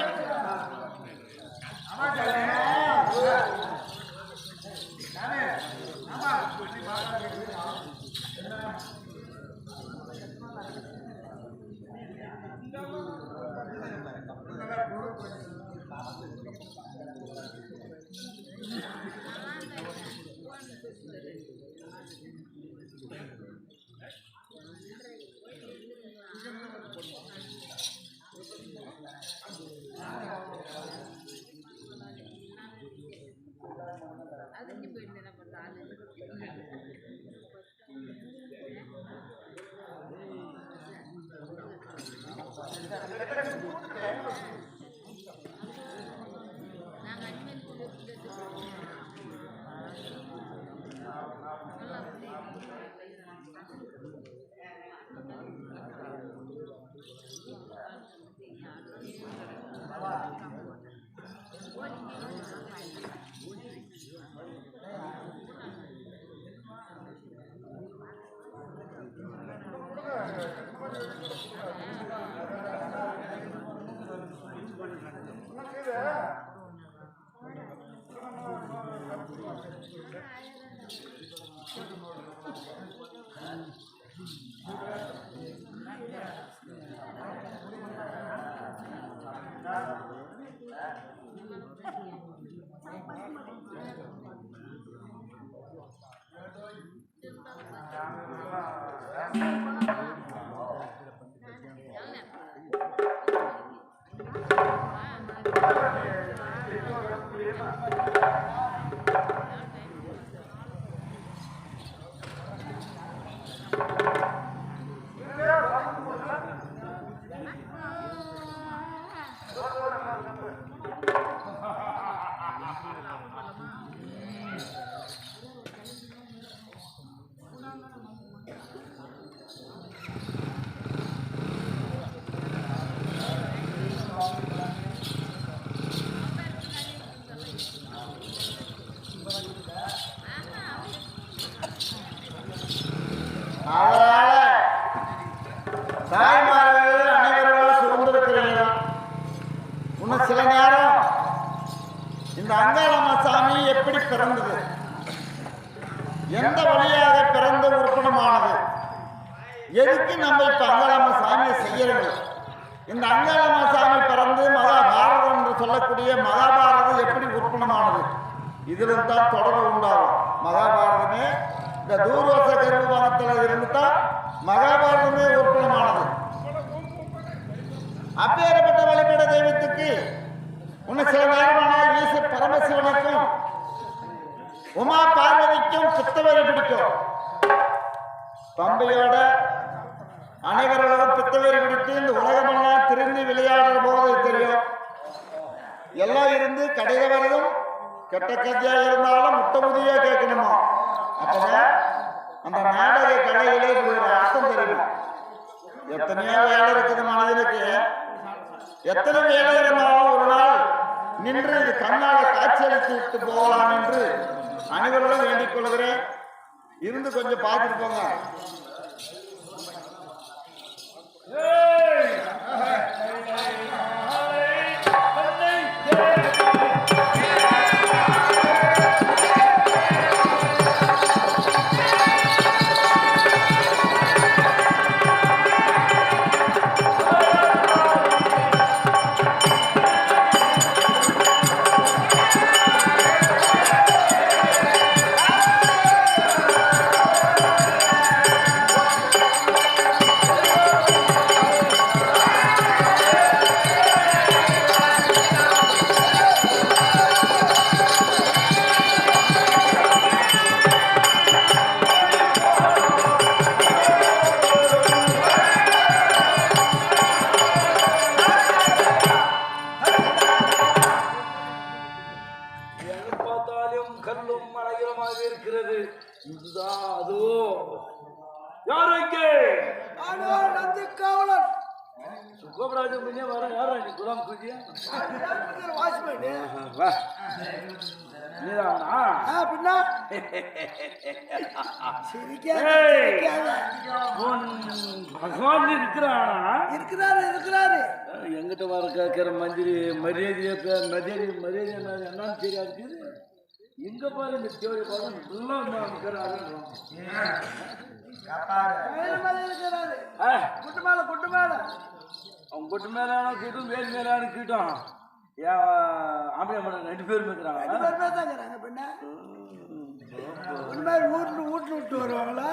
அதனால தாய்மார்கள் அனைவரும் சுதந்திரக்கிறீர்கள். இன்னும் சில நேரம் இந்த அங்காளம்மா சாமி எப்படி பிறந்தது, எந்த வழியாக பிறந்த உறுப்பினமானது, எதுக்கு நம்ம இப்ப அங்காளம்மா சாமியை செய்யறது, இந்த அங்காளம்மா சாமி பிறந்து மகாபாரதம் என்று சொல்லக்கூடிய மகாபாரதம் எப்படி உறுப்பினமானது, இதிலும் தான் தொடர்பு உண்டாகும். மகாபாரதமே இந்த தூர்வச கர்ப்பவனத்தில் இருந்து தான் மகாபாரதமே உறுப்பினமானது. அப்பேற்பட்ட வழிபட தெய்வத்துக்கு இன்னும் சில நேரமானால் ஈச பரமசிவனுக்கும் உமா பார்வதிக்கும் பித்தவரை பிடிக்கும். பம்பையோட அனைவர்களும் பித்தவரை பிடித்து இந்த உலகமெல்லாம் திரும்பி விளையாடுற போது தெரியும். எல்லாம் இருந்து கடையில வரையும் கெட்ட கத்தியா இருந்தாலும் முட்டை முதியா கேட்கணுமா, அப்பதான் அந்த நாடக கலையிலே ஒரு அர்த்தம் தெரியும். எத்தனையோ வேலை இருக்குது மனிதனுக்கு, எத்தனை வேலை இருந்தாலும் ஒரு நாள் நின்று இது கண்ணால காட்சி அளித்து விட்டு போகலாம் என்று அனைவரும் வேண்டிக் கொள்கிறேன். இருந்து கொஞ்சம் பார்த்துட்டு போங்க. பகவான் இருக்கிறாரு எங்கிட்ட வர கேட்கிற மந்திரி மரியாதையை மரியாதை என்னன்னு தெரியாது. எங்க பாரு இந்த தேவை அவன் கொட்டு மேல கிட்டும் வேல் மேல கிட்டும் ஆம்பளை மன 2 பேரும் இருக்கிறாங்க. வீட்டுல விட்டு வருவாங்களா?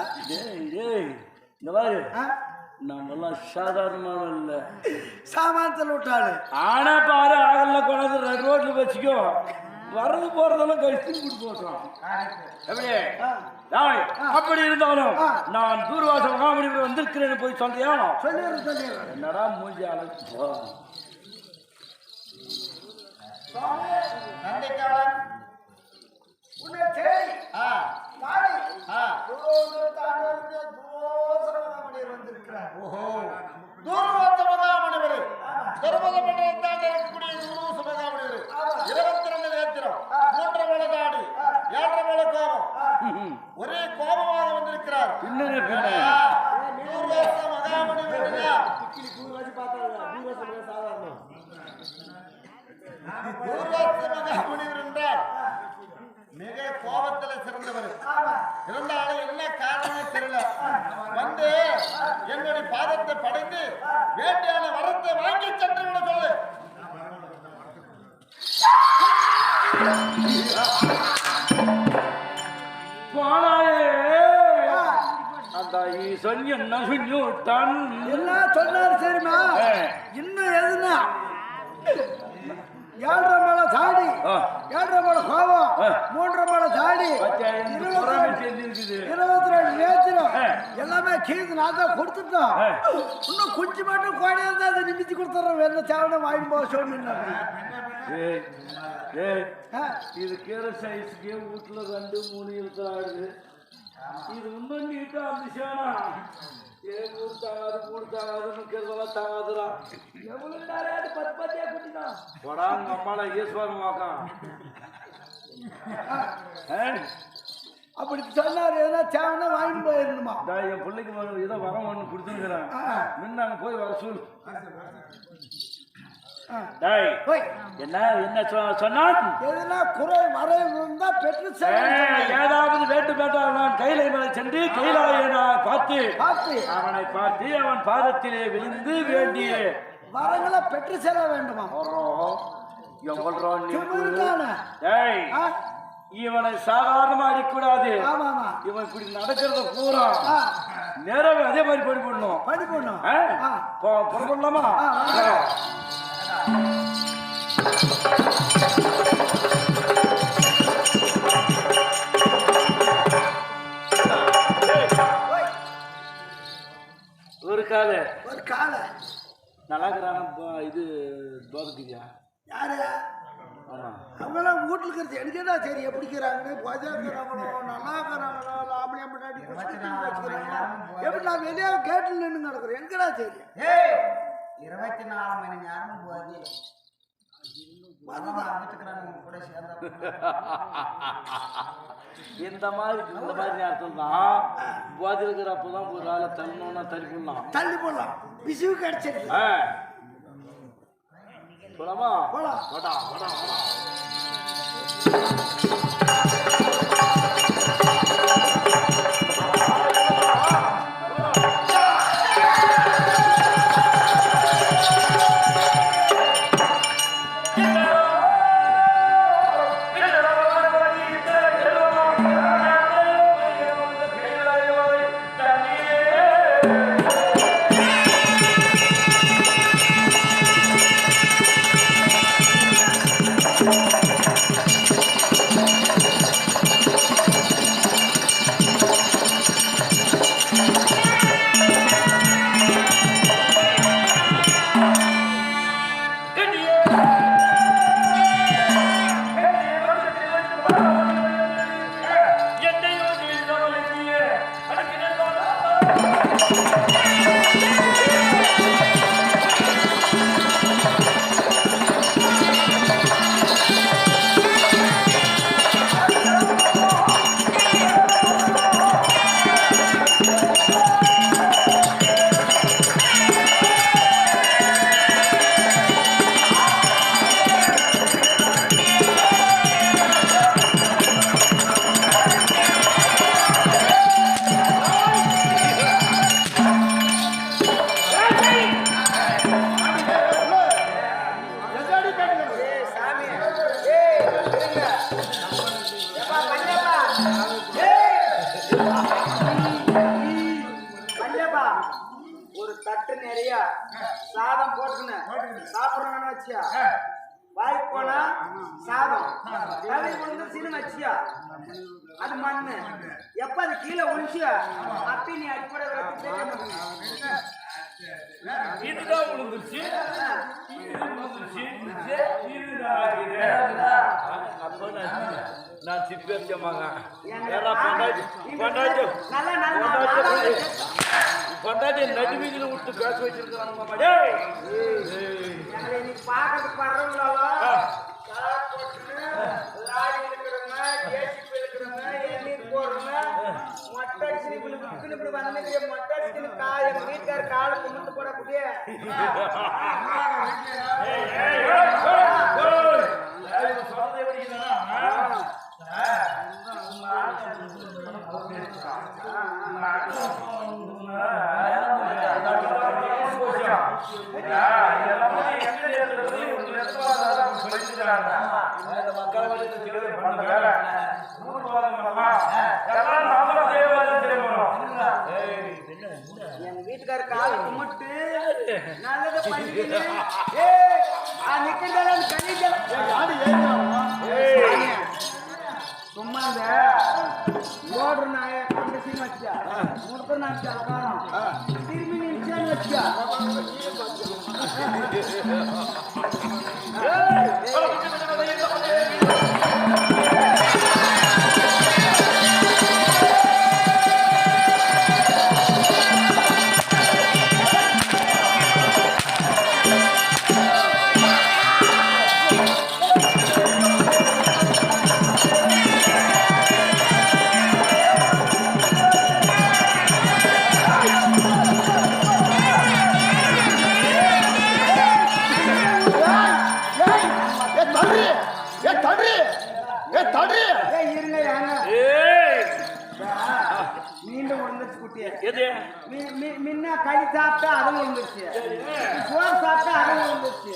இந்த மாதிரி நம்மெல்லாம் சாதாரணமான இல்ல, சாமானத்தில் விட்டாரு. ஆனா பாரு ஆகல கொண்டாந்து ரோட்ல வச்சுக்கோ, வரது போறதெல்லாம் கழிச்சு போட்டோம். அப்படி இருந்தாலும் நான் தூர்வாச மகாமணி வந்திருக்கிறேன்னு போய் சொல்றியா? சொல்லிடுறேன். என்னடா மூஞ்சி அழைச்சு ஒரே கோபமாக வந்திருக்கிறார். மகாமுனிவர் என்றால் மிக கோபத்தில் சிறந்தவர். இருந்தாலும் என்ன காரணம் தெரியல, வந்து என்னுடைய பாதத்தை படைத்து வேட்டையான வரத்தை வாங்கி சென்று விட சொல்லு. சொல்லி என்ன சொல்லி விட்டான் என்ன சொன்னாரு தெரியுமா? இன்னும் எதுனா 7.5 மலை தாடி, 7.5 மலை கோவம், 3.5 மலை தாடி, 22 நேத்திரம் எல்லாமே கீழ்ந்து நான் தான் கொடுத்துட்டோம். இன்னும் குஞ்சு மட்டும் கோடையா இருந்தா அதை நிமித்தி கொடுத்துறோம். வெள்ள சாவனை வாங்கி போக சொன்னாங்க. இது கீரை சைஸுக்கே வீட்டுல 2-3 இருக்கிறாரு. இது இன்னும் நீட்டா இருந்துச்சானா அப்படி சொன்னாரு. எதனா தேவைன்னா வாங்கி போயிருந்துமா? என் பிள்ளைக்கு ஏதோ வரம் ஒண்ணு கொடுத்துருக்கிறேன். முன்னாங்க போய் வர சொல்லு. என்ன என்ன சொன்னான்? எதுனா குறை வரை இருந்தா பெற்று ஏதாவது வேண்டும் என்றால் நான் கைலை மலை சென்று கைலாயை நான் பார்த்து அவனை பார்த்து அவன் பாதத்திலே விழுந்து வேண்டிய வரங்களை பெற்று செல்ல வேண்டுமா? இவனை சாதாரணமா அடிக்கூடாது. இவன் இப்படி நடக்கிறத பூரா நேரவே அதே மாதிரி படி போடணும். புறப்படலாமா? ஒரு கால நல்லா இருக்கிறான இது தோதுக்குதியா யாரு அவங்களாம் வீட்டுல இருக்கிறது எனக்கு என்ன சரி எப்படிக்கிறாங்கன்னு பஜாக்கிறாங்களோ நல்லா இருக்கிறாங்களோ லாபடியா முன்னாடி எப்படி நான் வெளியே கேட்டு நின்று நடக்கிறேன் எனக்குடா சரி 24 மணி நேரம் போது இந்த மாதிரி நேரத்தில் தான் போதில் இருக்கிறப்பதான் ஒரு ஆளை தள்ளணும்னா தள்ளி போடலாம் பிசுவு கிடைச்சிருக்கு. போலாமா? போலாம். ஒரு தட்டு நிறைய சாதம் போட்டுக்கணும் சாப்பிடணும்னு வச்சியா வாய்க்கு போனா சாதம் தலை விழுந்து சின்ன வச்சியா அது மண்ணு எப்ப அது கீழே ஒழிச்சியா அப்படி நீ அடிப்படை இதுதான் விழுந்துருச்சு. நான் சிப்பேமாங்க பொண்டாட்டி நடு வீதியில விட்டு பேச வச்சிருக்காங்க. பாக்கிறது படுறவங்களா லாரி இருக்கிறவங்க ஜேசிபி இருக்கிறவங்க எண்ணீர் போடுறவங்க மொட்டை அடிச்சு இப்படி வந்து மொட்டை அடிச்சு எங்க வீட்டுக்கார காலை கொண்டு போடக்கூடிய நிக்கின்றாலும் கணிக்கலாம் யாரு ஏறினாரா? சும்மா இந்த ஓடுற நாய கண்டிஷன் வச்சா முடுத்த நாச்சு அலங்காரம் திரும்பி நிச்சயம் வச்சா இருங்க யாங்க மீண்டும் விழுந்துச்சு குட்டிய முன்ன கறி சாப்பிட்டா அதுவும் விழுந்துச்சு சோறு சாப்பிட்டா அதுவும் விழுந்துச்சு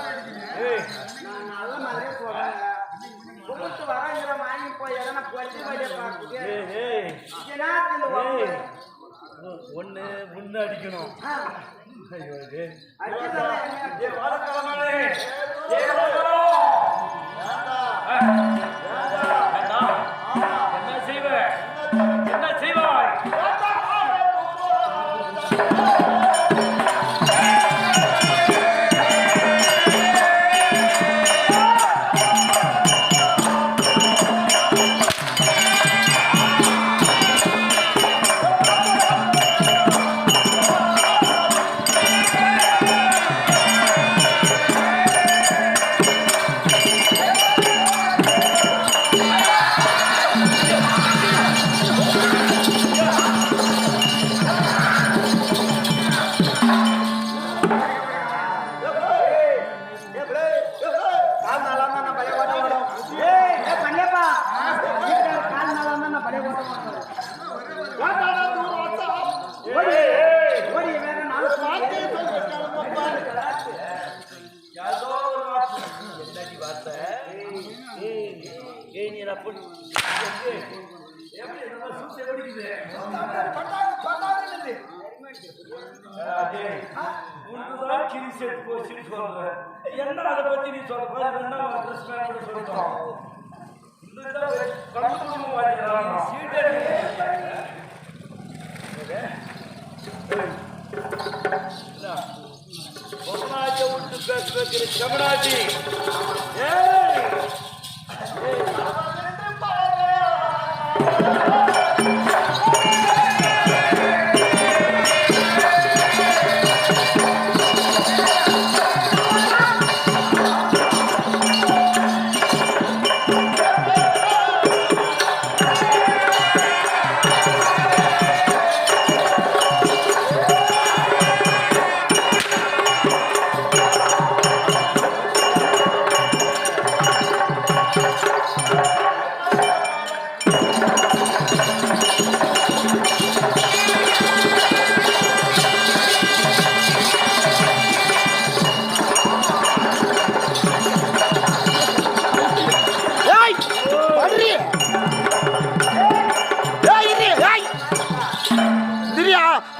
நான் நல்ல மாதிரியே சொல்றேன் கும்பிட்டு வரங்கிற வாங்கி போய் எதனா பொட்டி வழியை பார்க்குது ஒண்ணு முன்ன அடிக்கணும். என்ன செய்வ என்ன செய்வாய்? என்ன அதை பத்தி நீ சொல்ல கமராஜி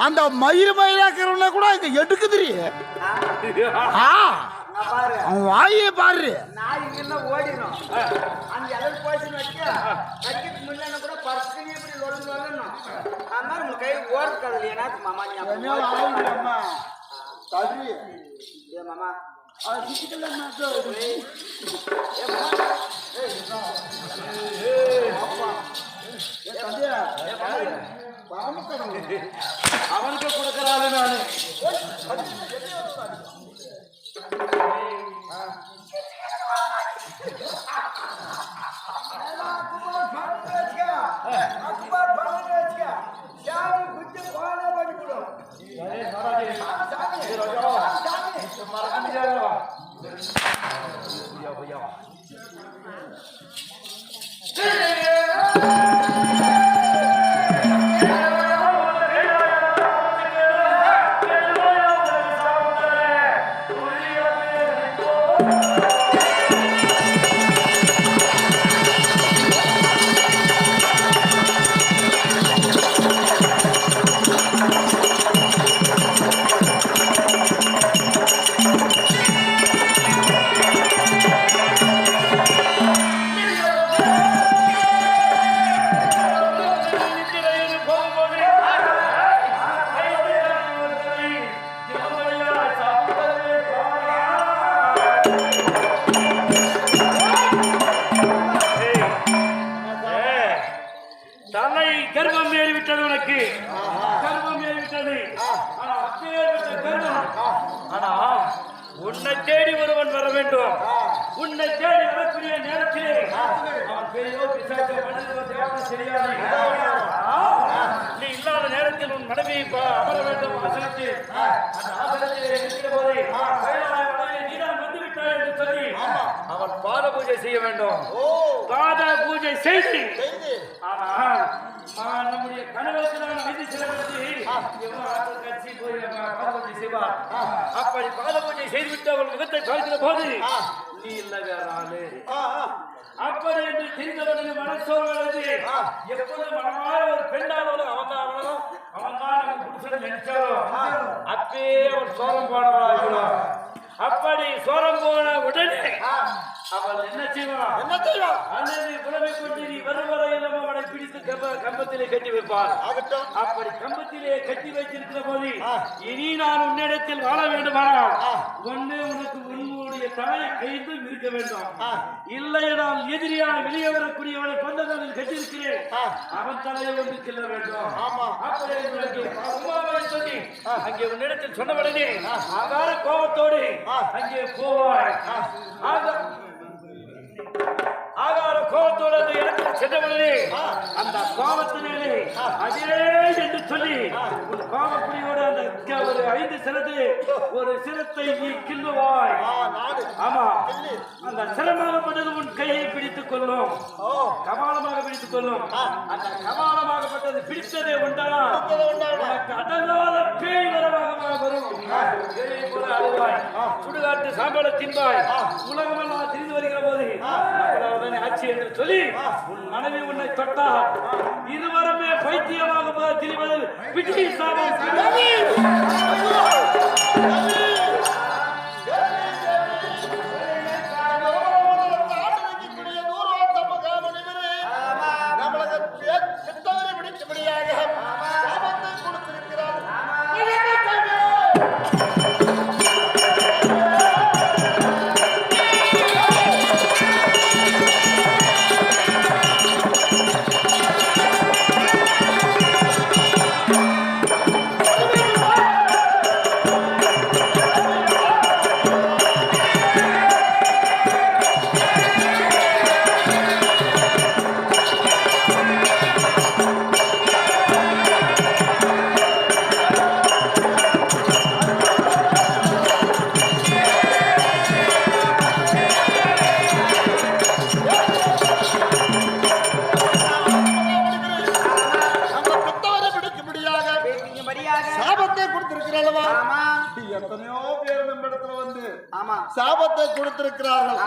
அந்த மயிறு மயிலாக்கிறவன கூட இங்க எடுக்குதுரி. அவன் வாயே பாரு. நான் இங்க ஓடிடும் அந்த எதிர் போயிடுச்சுன்னு வச்சு கடிக்கு முன்னாடி கூட பர்சனே இப்படி லொல்லணும் அதனால உங்க கை ஓடுறது ஏன்னா மாமா அம்மா தடி ஏ மாமா அவனுக்கு கொடுக்கறாரு நானு தலை கர்மம் ஏறிவிட்டது உனக்கு. கர்மம் ஏறிவிட்டது. ஆனா அப்பேற்பட்ட கர்மம். ஆனா உன்னை தேடி ஒருவன் வர வேண்டும். உன்னை தேடி வரக்கூடிய நேரத்திலே அவன் பெரியோ பிசாசோ மனிதனோ தேவனோ தெரியாது. நீ இல்லாத நேரத்தில் உன் மனைவியை அமர வேண்டும் ஆசனத்தில். அந்த ஆசனத்தில் இருக்கிற போதே நீதான் வந்து விட்டாய் என்று சொல்லி அவன் பாத பூஜை செய்ய வேண்டும். பாத பூஜை செய்து நம்முடைய கணவருக்கு நான் வைத்து செலவழித்து கட்சி போய் பாத பூஜை செய்வார். அப்படி பாத பூஜை செய்துவிட்டு அவள் முகத்தை பார்க்கிற போது நீ இல்லை வேற ஆளு அப்படி என்று தெரிந்தவனுக்கு மனசோர்வு எப்போது மனமான ஒரு பெண்ணாலும் அவன் தான் நம்ம புருஷன் நினைச்சாலும் அப்பே அவன் சோரம் போனவளாகணும். அப்படி சோரம் போன உடனே அவள் என்ன செய்வான்? அல்லது புலமை கொண்டு நீ வரும் வரையிலும் அவனை பிடித்து கம்பத்திலே கட்டி வைப்பாள். அப்படி கம்பத்திலே கட்டி வைத்திருக்கிற போது இனி நான் உன்னிடத்தில் வாழ வேண்டுமானால் ஒண்ணு உனக்கு உன்னுடைய தலையை கைந்து இருக்க வேண்டும். இல்லையென்றால் எதிரியாக வெளியே வரக்கூடியவனை கொண்டதில் கட்டியிருக்கிறேன் அவன் தலையை வந்து செல்ல வேண்டும். அப்படி சொல்லி அங்கே உன்னிடத்தில் சொன்னவுடனே ஆகார கோபத்தோடு அங்கே போவாய். ஆகார கோபத்தோடு அந்த இடத்தில் சென்றவனே அந்த கோபத்தினே அதே என்று சொல்லி உன் கோபப்படியோடு அந்த ஒரு 5 சிரத்தை ஒரு சிரத்தை நீ கிள்ளுவாய். ஆமா அந்த சிரமாகப்பட்டது உன் கையை பிடித்துக் கொள்ளும். கபாலமாக பிடித்துக் கொள்ளும். அந்த கபாலமாகப்பட்டது பிடித்ததே உண்டானா உனக்கு அடங்காத பேய் வரமாக வரும். அழுவாய் சுடுகாட்டு சாம்பலை தின்பாய். உலகமெல்லாம் திரிந்து வருகிற போது ஆட்சி என்று சொல்லி உன் மனைவி உன்னை தொட்டால் இருவருமே பைத்தியமாக திரிவது பிடி சாபம். எத்தனையோ பேர் நம்ம இடத்துல வந்து சாபத்தை கொடுத்திருக்கிறார்கள்.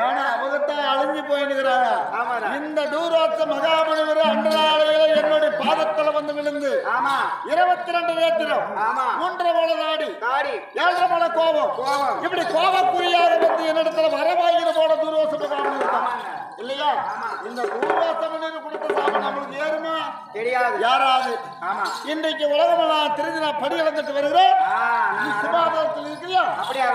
ஏன்னா அவகிட்ட அழிஞ்சு போயினுக்கிறாங்க. இந்த தூராட்ச மகாமுனிவர் அண்டராலையில என்னுடைய பாதத்துல வந்து விழுந்து 22 நேத்திரம் 3 மலை நாடி 7 மலை கோபம் இப்படி கோபக்குரியாக வந்து என்னிடத்துல வரவாகிற போன தூர்வாச மகாமுனிவர் இல்லையா? இந்த தூர்வாச முனிவர் கொடுத்த சாபம் நம்மளுக்கு ஏறுமா? தெரியாது. யாராவது இன்றைக்கு உலகமெல்லாம் தெரிஞ்சு நான் படி இழந்துட்டு வருகிறேன். சிவாதாரத்தில் இருக்கிறியா? அப்படியே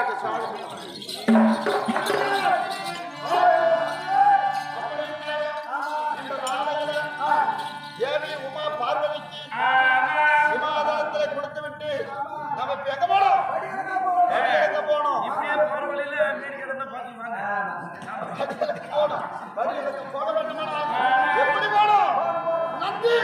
தேவி உமா பார்வதிக்கு சிவாதாரத்தில் கொடுத்து விட்டு நம்ம இப்ப எங்க போனோம்? எங்க போனோம்? போக வேண்டுமா? எப்படி போனோம்? நந்தி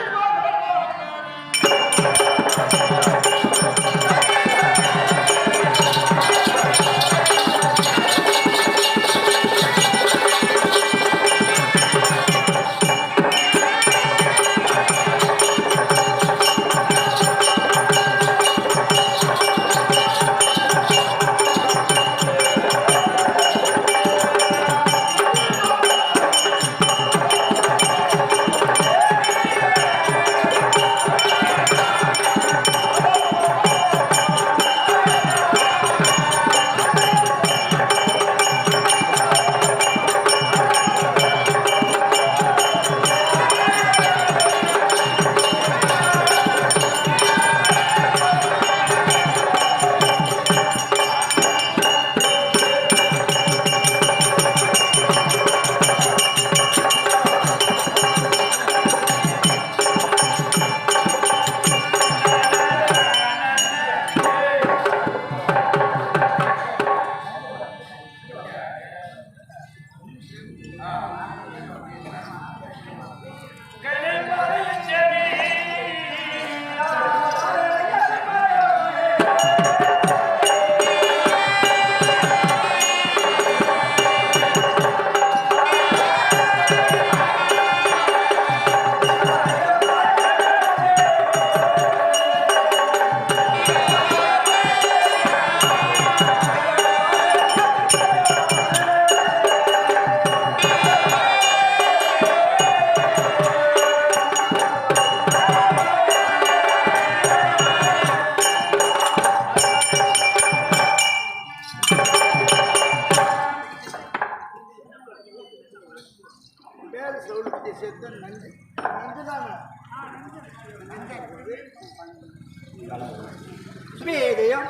சுபேதயம்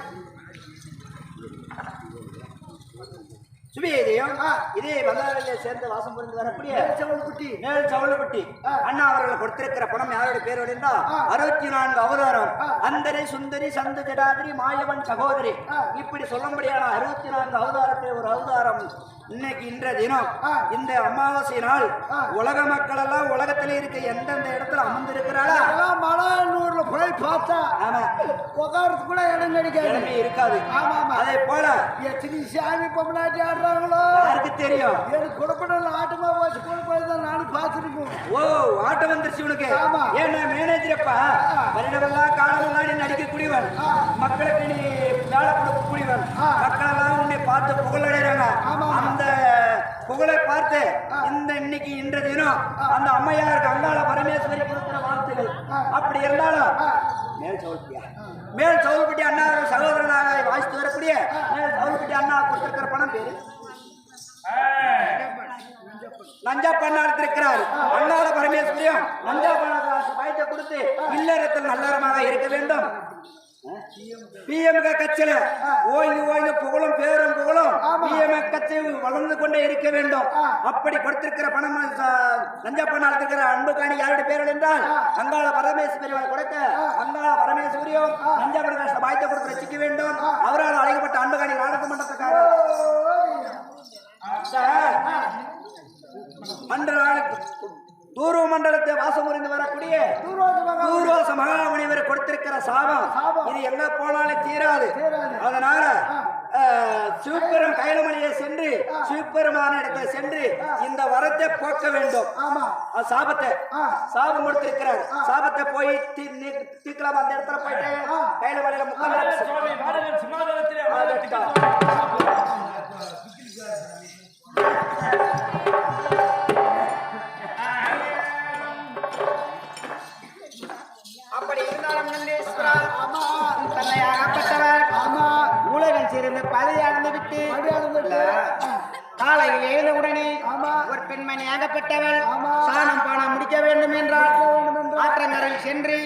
சுபேதயம் இதே பந்தாரிலே சேர்ந்து வாசம் புரிந்து வரக்கூடிய மேல் சவுளப்பட்டி அண்ணா அவர்கள் கொடுத்திருக்கிற பணம் யாருடைய பேர் அப்படின்னா 64 அவதாரம் அந்தரி சுந்தரி சந்த ஜடாதிரி மாயவன் சகோதரி இப்படி சொல்லும்படியான 64 அவதாரத்தில் ஒரு அவதாரம் இன்னைக்கு இன்றைய தினம் இந்த அமாவாசை நாள் உலக மக்கள் எல்லாம் உலகத்திலே இருக்க எந்தெந்த இடத்துல அமர்ந்திருக்கிறாளா மலையனூர்ல போய் பார்த்தா ஆமா உட்காரத்து கூட இடம் கிடைக்காது இருக்காது ஆமா ஆமா அதே போல எத்தனை சாமி பொம்மனாட்டி ஆடுறாங்களோ யாருக்கு தெரியும் எனக்கு கொடுப்படல ஆட்டமா வச்சு கொடுப்பதான் நானும் பார்த்துருக்கோம் ஓ ஆட்டம் வந்துருச்சு உனக்கு ஆமா. ஏன்னா மேனேஜரப்பா வருடமெல்லாம் காலமெல்லாம் நீ நடிக்கக்கூடியவன் மக்களுக்கு நீ வேலை கொடுக்கக்கூடியவன் மக்கள் எல்லாம் உன்னை பார்த்து புகழடைறாங்க அந்த புகழை பார்த்து இந்த இன்னைக்கு இன்றைய தினம் அந்த அம்மையாருக்கு அங்காள பரமேஸ்வரி கொடுக்கிற வாழ்த்துகள் அப்படி இருந்தாலும் மேல் சவுல்பட்டி அண்ணா சகோதரனாக வாசித்து வரக்கூடிய மேல் சவுல்பட்டி அண்ணா கொடுத்திருக்கிற பணம் பேரு நஞ்சா பண்ணால் இருக்கிறார் அண்ணாட பரமேஸ்வரியும் நஞ்சா பண்ண பயத்தை கொடுத்து இல்லறத்தில் நல்லறமாக இருக்க வேண்டும் பிஎம்க கட்சியில ஓய்ந்து ஓய்ந்து புகழும் பேரும் புகழும் பிஎம் கட்சி வளர்ந்து கொண்டே இருக்க வேண்டும் அப்படி கொடுத்திருக்கிற பணம் நஞ்சா பண்ணால் இருக்கிற அன்பு காணி யாருடைய பேர்கள் என்றால் அங்காள பரமேஸ்வரி கொடுக்க அங்காள பரமேஸ்வரியும் நஞ்சா பண்ண பாய்த்தை கொடுத்து ரசிக்க வேண்டும் அவரால் அழைக்கப்பட்ட அன்பு காணி நாடகமன்றத்துக்காக தூர்வ மண்டலத்தை வாசம் புரிந்து வரக்கூடிய தூர்வாச மகாமுனிவர் கொடுத்திருக்கிற சாபம் இது எங்க போனாலும் தீராது அதனால சிவபெரும் கைலமலையை சென்று சிவபெருமான இடத்தை சென்று இந்த வரத்தை போக்க வேண்டும் சாபத்தை சாபம் கொடுத்திருக்கிறார் சாபத்தை போய் தீக்கலாம் அந்த இடத்துல போயிட்டு கைலமலையில அப்படி இருந்தாலும் தன்னை அகப்பட்டவர் உலகம் சேர்ந்து பலியாழ்ந்து விட்டு காலையில் எழுந்தவுடனே ஒரு பெண்மணி அகப்பட்டவள் சாணம் பானம் முடிக்க வேண்டும் என்றால் ஆற்றங்கரையில் சென்று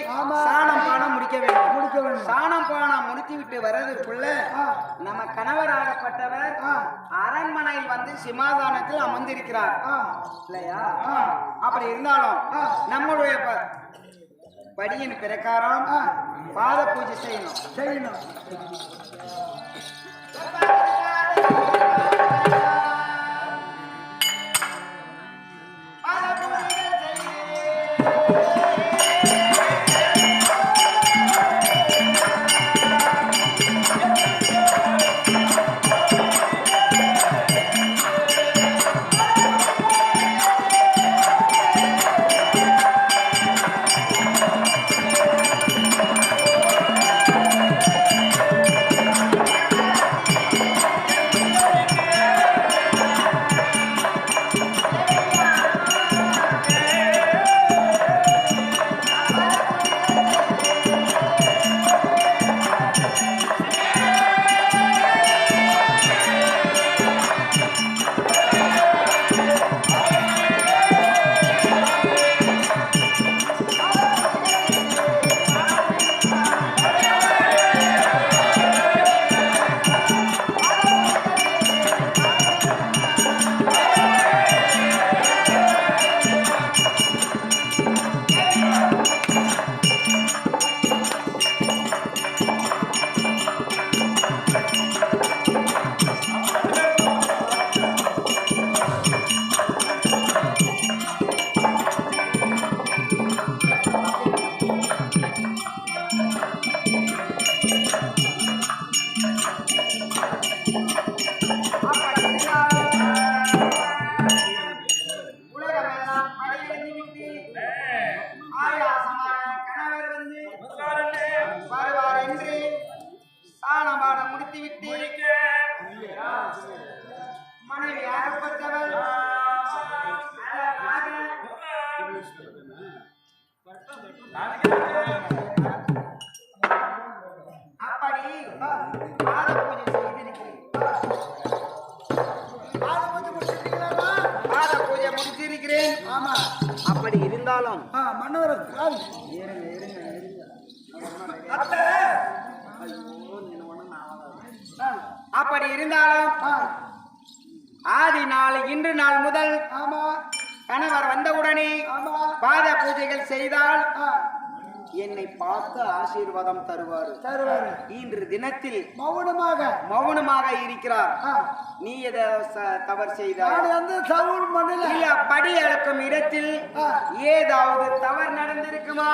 சாணம் பானம் முடிக்க வேண்டும் சாணம் பானம் முடித்துவிட்டு வர்றதுக்குள்ள நம்ம கணவராகப்பட்டவர் அரண்மனையில் வந்து சிமாதானத்தில் அமர்ந்திருக்கிறார் இல்லையா அப்படி இருந்தாலும் நம்முடைய படியின் பிரகாரம் பாத பூஜை செய்யணும் அப்படி இருந்தாலும் மன்னவரை அப்படி இருந்தாலும் ஆதி நாள் இன்று நாள் முதல் ஆமா கணவர் வந்தவுடனே ஆமா பாத பூஜைகள் செய்தால் என்னை பார்த்து ஆசீர்வாதம் தருவார். இன்று தினத்தில் மௌனமாக இருக்கிறார். நீ எதை தவறு செய்தால் இல்ல படி அளக்கும் இடத்தில் ஏதாவது தவறு நடந்திருக்குமா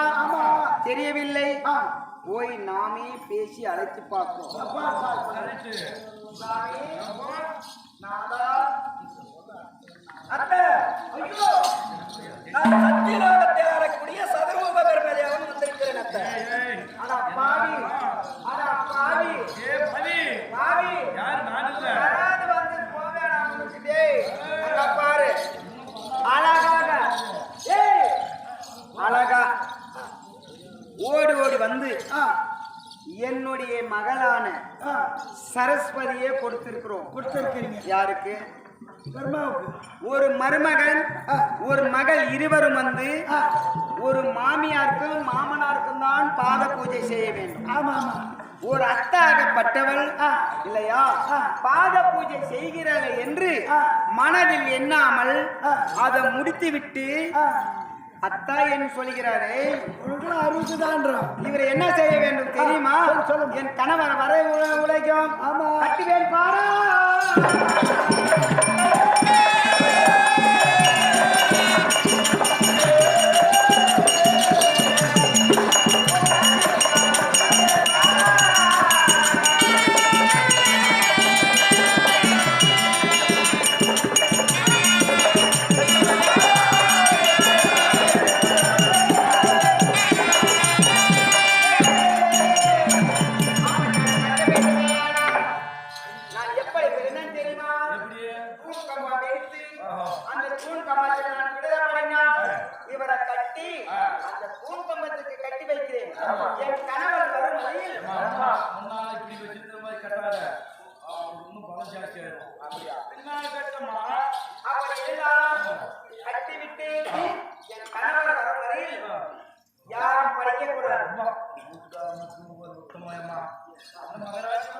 தெரியவில்லை. போய் நாமே பேசி அழைத்து பார்ப்போம். சத்தியலோகத்தை ஆளக்கூடிய சதுர்முக பெருமதியாகவும் வந்திருக்கிறேன் அத்தை. அட பாவி அட பாவி ஏ பாவி பாவி யார் நான் இல்ல யாராவது வந்து போவேடா உங்களுக்கு. டேய் அங்க பாரு அழகாக ஏய் அழகா ஓடி ஓடி வந்து என்னுடைய மகளான சரஸ்வதியே கொடுத்திருக்கிறீங்க. யாருக்கு? ஒரு மருமகன் ஒரு மகள் இருவரும் வந்து ஒரு மாமியாருக்கும் மாமனாருக்கும் தான் பாத பூஜை செய்ய வேண்டும். ஒரு அத்தாகப்பட்டவள் இல்லையா பாத பூஜை செய்கிறாள் என்று மனதில் எண்ணாமல் அதை முடித்துவிட்டு அத்தா என்று சொல்கிறாரே இவர் என்ன செய்ய வேண்டும் தெரியுமா? என் கணவர் வரை உழைக்கும் கட்டுவேன் பாரா. இவரை கட்டி அந்த தூண் கம்பத்துக்கு கட்டி வைக்கிறேன். என் கணவர் வரும் வழியில் இப்படி வச்சிருந்த மாதிரி கட்டாத இன்னும் பலம் ஜாஸ்தி ஆயிடும். அப்படியா? பின்னால கட்டமா அப்படி இருந்தாலும் கட்டி விட்டு என் கணவர் வரும் வரையில் யாரும் படிக்க கூடாது. உத்தமயமா அந்த மகராஜன்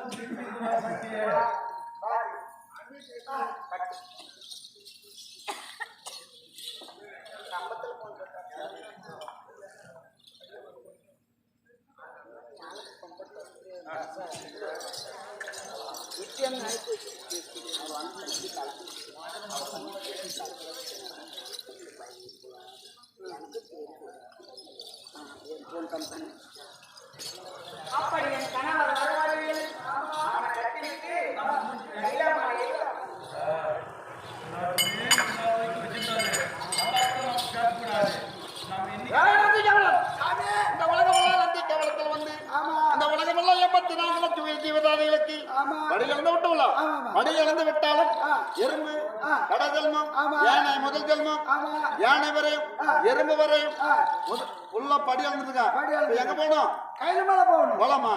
அப்படி என் கணவர் வருவார்கள். அவனை கட்டிவிட்டு கைலாமலையை இந்த உலகமெல்லாம் நந்தி கவலத்தில் வந்து இந்த உலகமெல்லாம் 84 லட்சம் ஜீவதாதிகளுக்கு படி இழந்து விட்டோம். படி இழந்து விட்டாலும் எறும்பு கட ஜென்மம் யானை முதல் ஜென்மம் யானை வரையும் எறும்பு வரையும் உள்ள படி இழந்துருக்கா. எங்க போனோம்? கைலமலை போகணும். போலாமா?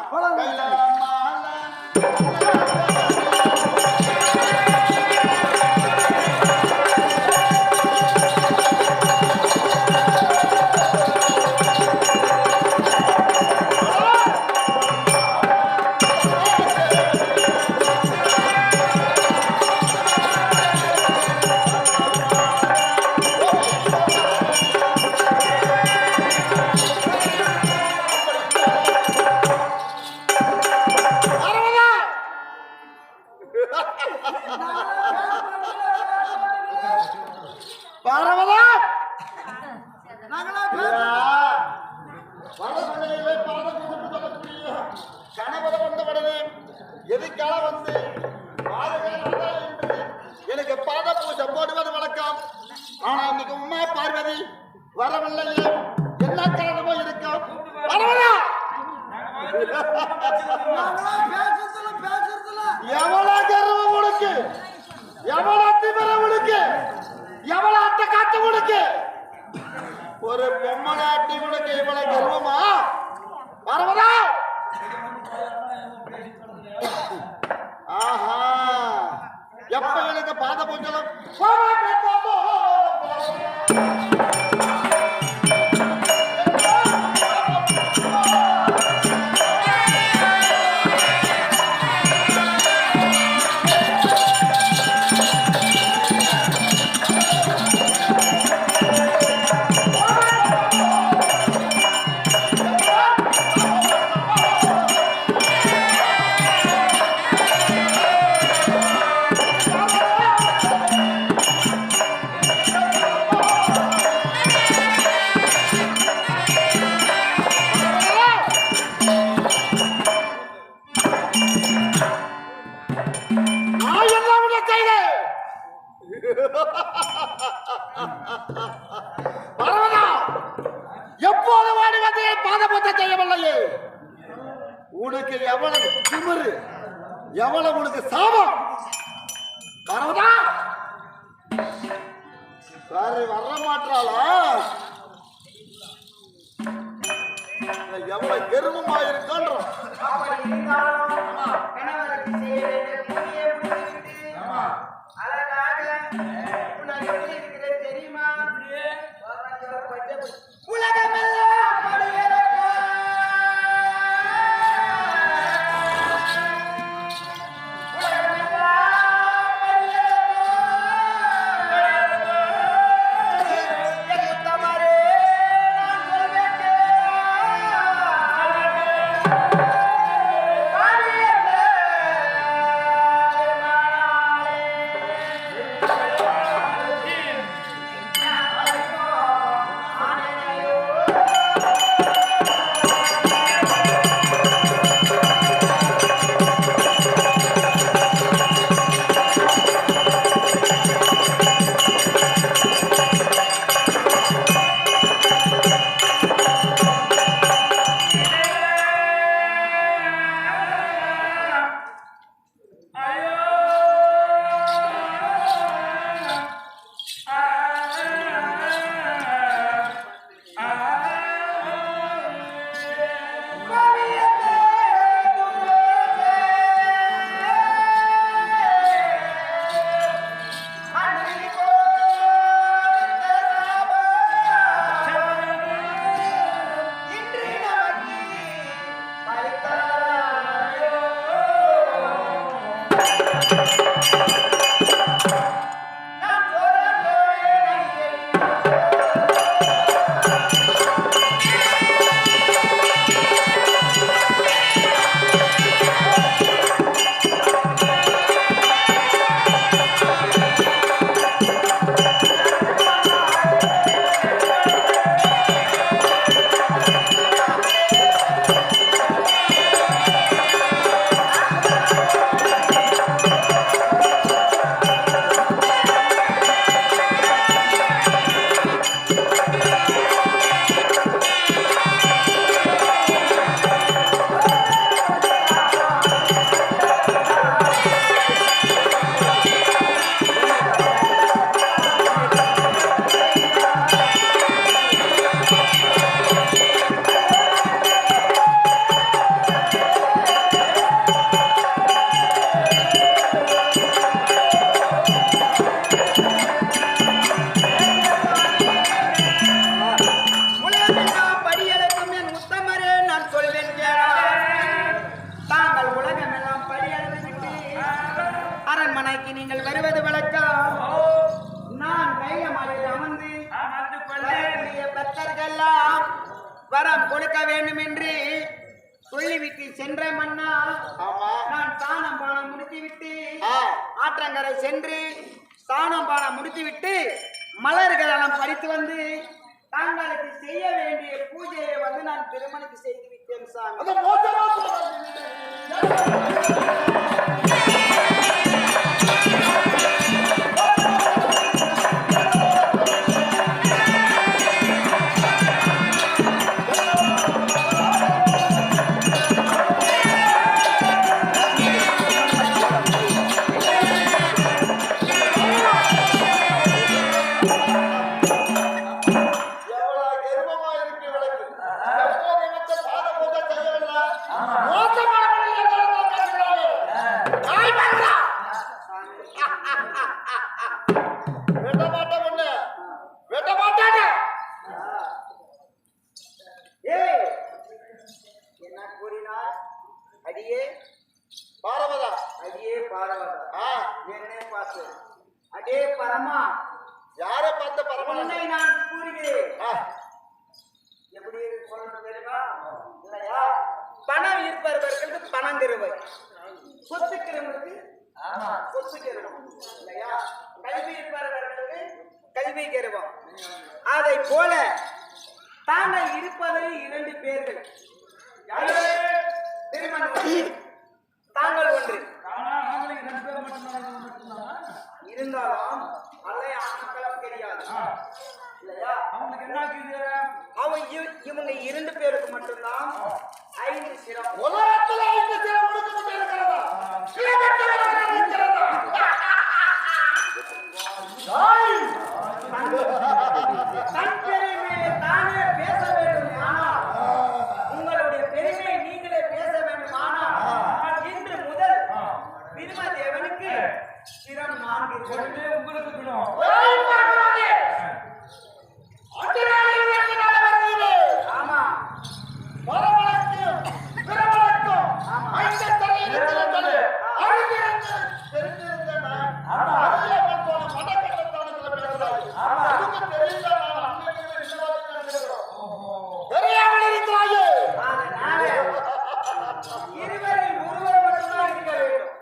எதுக்கால வந்து எனக்கு பாத பூஜை போடுவது வழக்கம். ஆனா இன்னைக்கு உமா பார்வதி வரவில்லையே, என்ன காரணமோ இருக்கும். எவ்வளவு கர்வம் உனக்கு, எவ்வளவு திமிரம் உனக்கு, எவ்வளவு அட்ட காட்டு உனக்கு. ஒரு பொம்மனாட்டி உனக்கு இவ்வளவு கர்வமா? வரவதா? ஆஹா, எப்ப எனக்கு பாத பூஜலம் எப்போது ஓடி வந்து பாதபூஜை செய்யவில்லையே உனக்கு எவ்வளவு திமிரு எவ்வளவு உனக்கு சாபம் வரவுதா வேற வர மாட்டாளா எவ்வளவு கெருமமா இருக்கின்றோம் கணவருக்கு செய்ய வேண்டிய பூஜையை முடித்துவிட்டு அழகாக உனக்கு எப்படி இருக்கிறது தெரியுமா? உலகமெல்லாம் படியலப்பா. உலகமெல்லாம் படியலப்பா. என் முத்தமரே, நான் சொல்வேன் அரண்மனைக்கு நீங்கள் வருவது வழக்கம். நான் கையமலையில் அமர்ந்து பக்தர்களெல்லாம் வரம் கொடுக்க வேண்டும் என்று சொல்லிவிட்டு சென்ற மன்னா, நான் தானம் பானம் முடித்துவிட்டு ஆற்றங்கரை சென்று தானம் பானம் முடித்துவிட்டு மலர்கள் எல்லாம் பறித்து வந்து தாங்களுக்கு செய்ய வேண்டிய பூஜையை வந்து நான் திருமணத்துக்கு செய்து விட்டேன் சாமி. பணம் இருப்பவர்களுக்கு பணம் தருவது, சொத்துக்கிறவங்களுக்கு இல்லையா, கல்வி இருப்பவர்களுக்கு கல்வி கருவம். அதை போல தாங்கள் இருப்பது 2 பேர்கள். திருமணம் தாங்கள் ஒன்று இருந்தாலும் அல்ல ஆண்களும் கிடையாது இல்லையா. இவங்க 2 பேருக்கு மட்டும்தான் 5 சிரம். உலகத்துல 5 சிரம் கொடுக்கப்பட்டு இருக்கிறதா? சிரமற்றவர்கள் இருக்கிறதா? தன் பெருமையை தானே பேச வேண்டும். ஆனால் உங்களுடைய பெருமையை நீங்களே பேச வேண்டும். ஆனால் இன்று முதல் பிரம்மதேவனுக்கு சிரம் 4 உடனே உங்களுக்கு விடும். ஆமா வரவழைக்கும் பிறவழைக்கும் ஐந்து தலை இருக்கிறது. தெரிஞ்சிருந்த நான் அறியாமல் போன மடக்கட்டத்தானத்துல பேசுறாரு. அதுக்கு தெரிந்த நான் அன்னைக்கு விசுவாசம் இருக்கிறோம். தெரியாமல் இருக்கிறாயே. அதனால இருவரில் ஒருவர் மட்டும்தான் இருக்க வேண்டும்.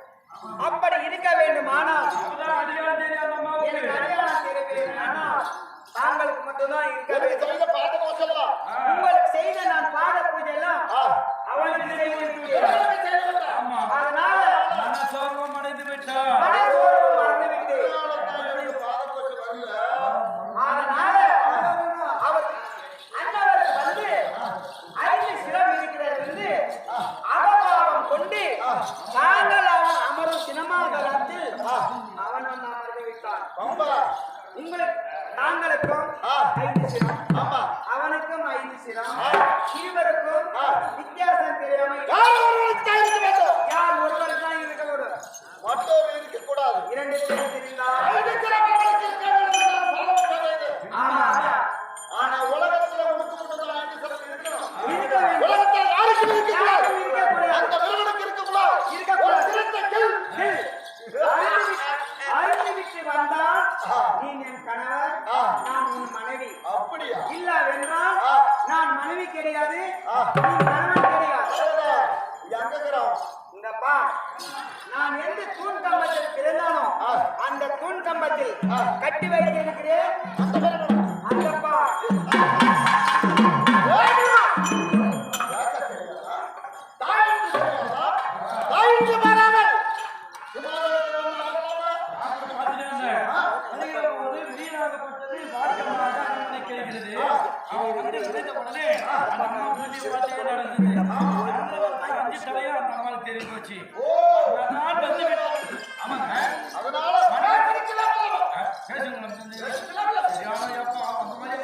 அப்படி இருக்க வேண்டுமானால் இதுதான் அடியார் தெரியாத அம்மாவுக்கு. எனக்கு அடையாளம் தெரிய வேண்டும். ஆனால் தாங்களுக்கு மட்டும்தான் இருக்க எனக்கு வேண்டும். தெரிந்த பாட்டு சொல்லலாம். உங்களுக்கு செய்த நான் பாத பூஜை எல்லாம் அவனுக்கு செய்திருக்கிறேன். ஆமா. அதனால மனசோர்வம் அடைந்து விட்டார். மனசோர்வு மறந்துவிட்டு அதனால அவர் அண்ணவருக்கு வந்து 5 சிரம் இருக்கிறது என்று அகபாவம் கொண்டு தாங்கள் அவன் அமரும் சினமாதளத்தில் அவன் வந்து அமர்ந்து விட்டான். உங்களுக்கு தாங்களுக்கும் 5 சிரம், ஆமா. அவனுக்கும் 5 சிரம். இருவருக்கும் வித்தியாசம் தெரியாமல் யார் ஒருவருக்கு தான் இருக்க வேண்டும். யார் ஒருவர் தான் இருக்க வேண்டும். மற்றொரு இருக்கக்கூடாது. 2 பேர் தெரிந்தால் ஐந்து சிரமங்களுக்கு இருக்க வேண்டும் என்று பாடம் சொல்லுது. ஆமா ஆனா உலகத்துல உனக்கு மட்டும் 5 சிரம் இருக்கணும். இருக்க வேண்டும். உலகத்துல யாருக்கும் இருக்கக்கூடாது. யாருக்கும் இருக்கக்கூடாது. அந்த விருவனுக்கு இருக்கக்கூடாது. இருக்கக்கூடாது. ஒரு சிரத்தை கில். அறிந்துவிட்டு வந்தால் நீ என் கணவர், நான் உன் மனைவி. அப்படியா? இல்லவென்றால் நான் மனைவி கிடையாது, நீ கணவன் கிடையாது. எங்க இருக்கிறோம்? இந்த பார், நான் எந்த தூண் கம்பத்தில் பிறந்தானோ அந்த தூண் கம்பத்தில் கட்டி வைத்திருக்கிறேன். அந்த பார் தாய்க்கு வராமல் ஒரு வீணாகப்பட்டது வாழ்க்கையாக அரண்மனைக்கிறது. அவன் வந்து விளைந்த உடனே அந்த அம்மா சொல்லி வார்த்தையே நடந்தது. அஞ்சு தலையா அந்த அம்மாவுக்கு தெரிஞ்சு போச்சு. நான் வந்து விட்டேன். ஆமாங்க. அதனால பேசுங்க அப்பா அந்த மாதிரி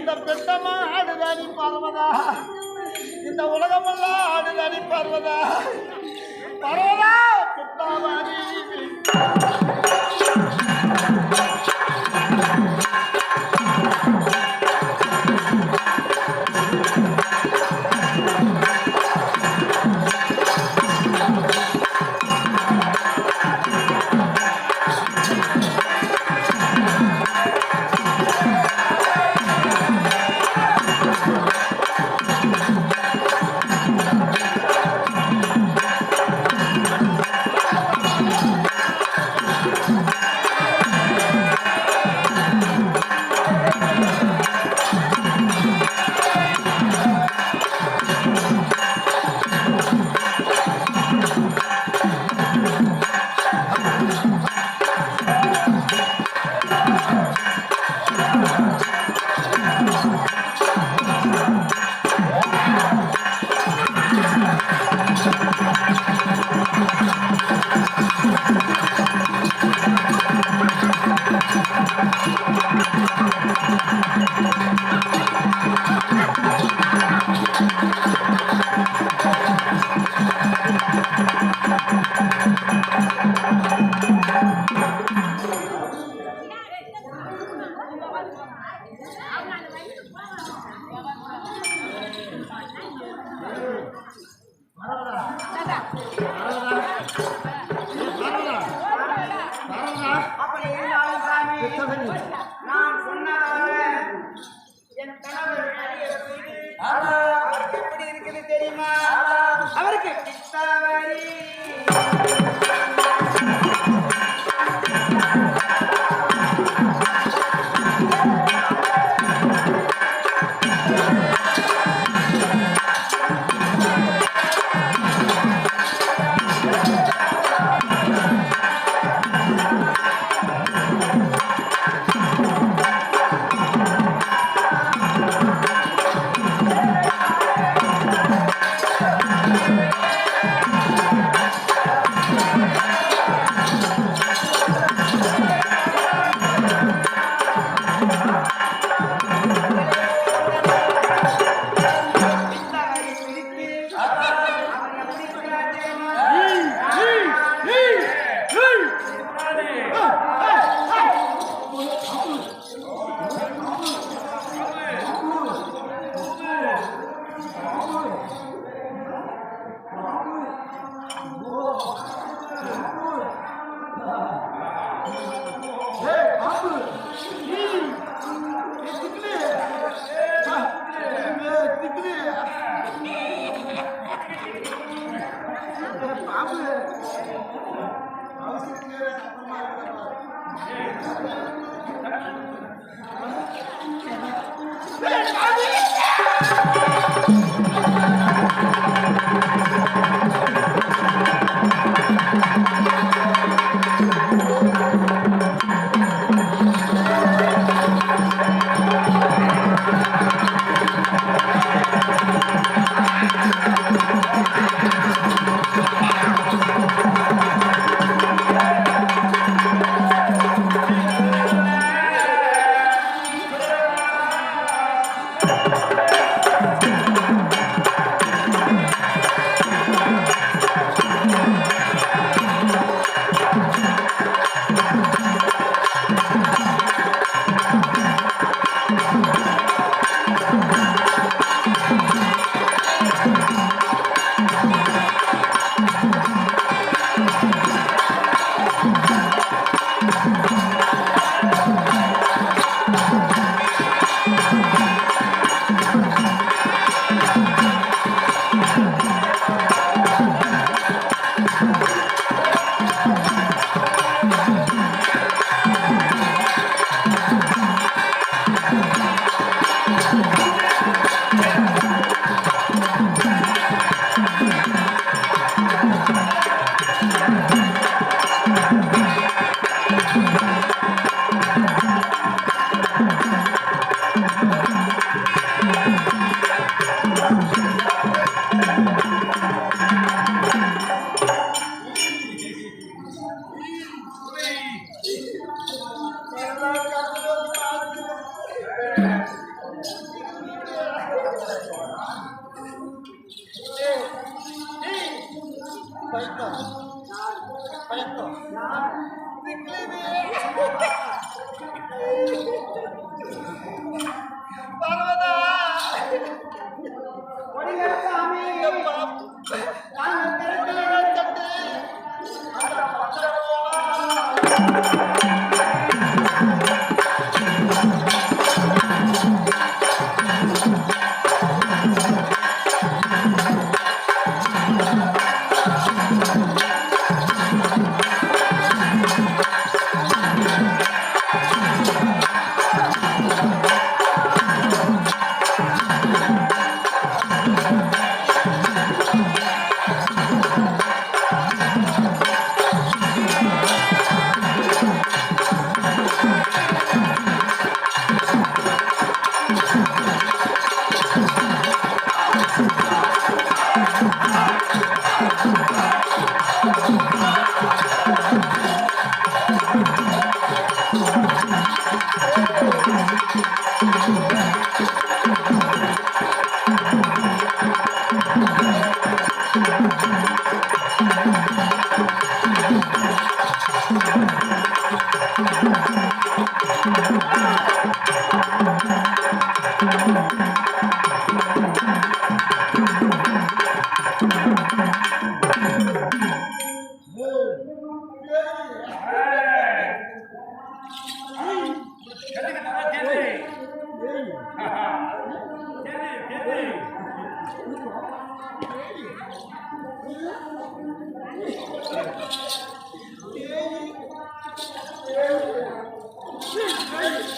இந்த பெட்டமா ஆடுதாடி பர்வதா, இந்த உலகமெல்லாம் ஆடுதாடி பர்வதா, பர்வதா பெட்டாவாடி. அப்படி இருந்தாலும் சாமி, நான் சொன்னதாக என் கணவர் அவருக்கு எப்படி இருக்குது தெரியுமா? அவருக்கு கித்தாவரி. பர்வதா சாமி ஏய்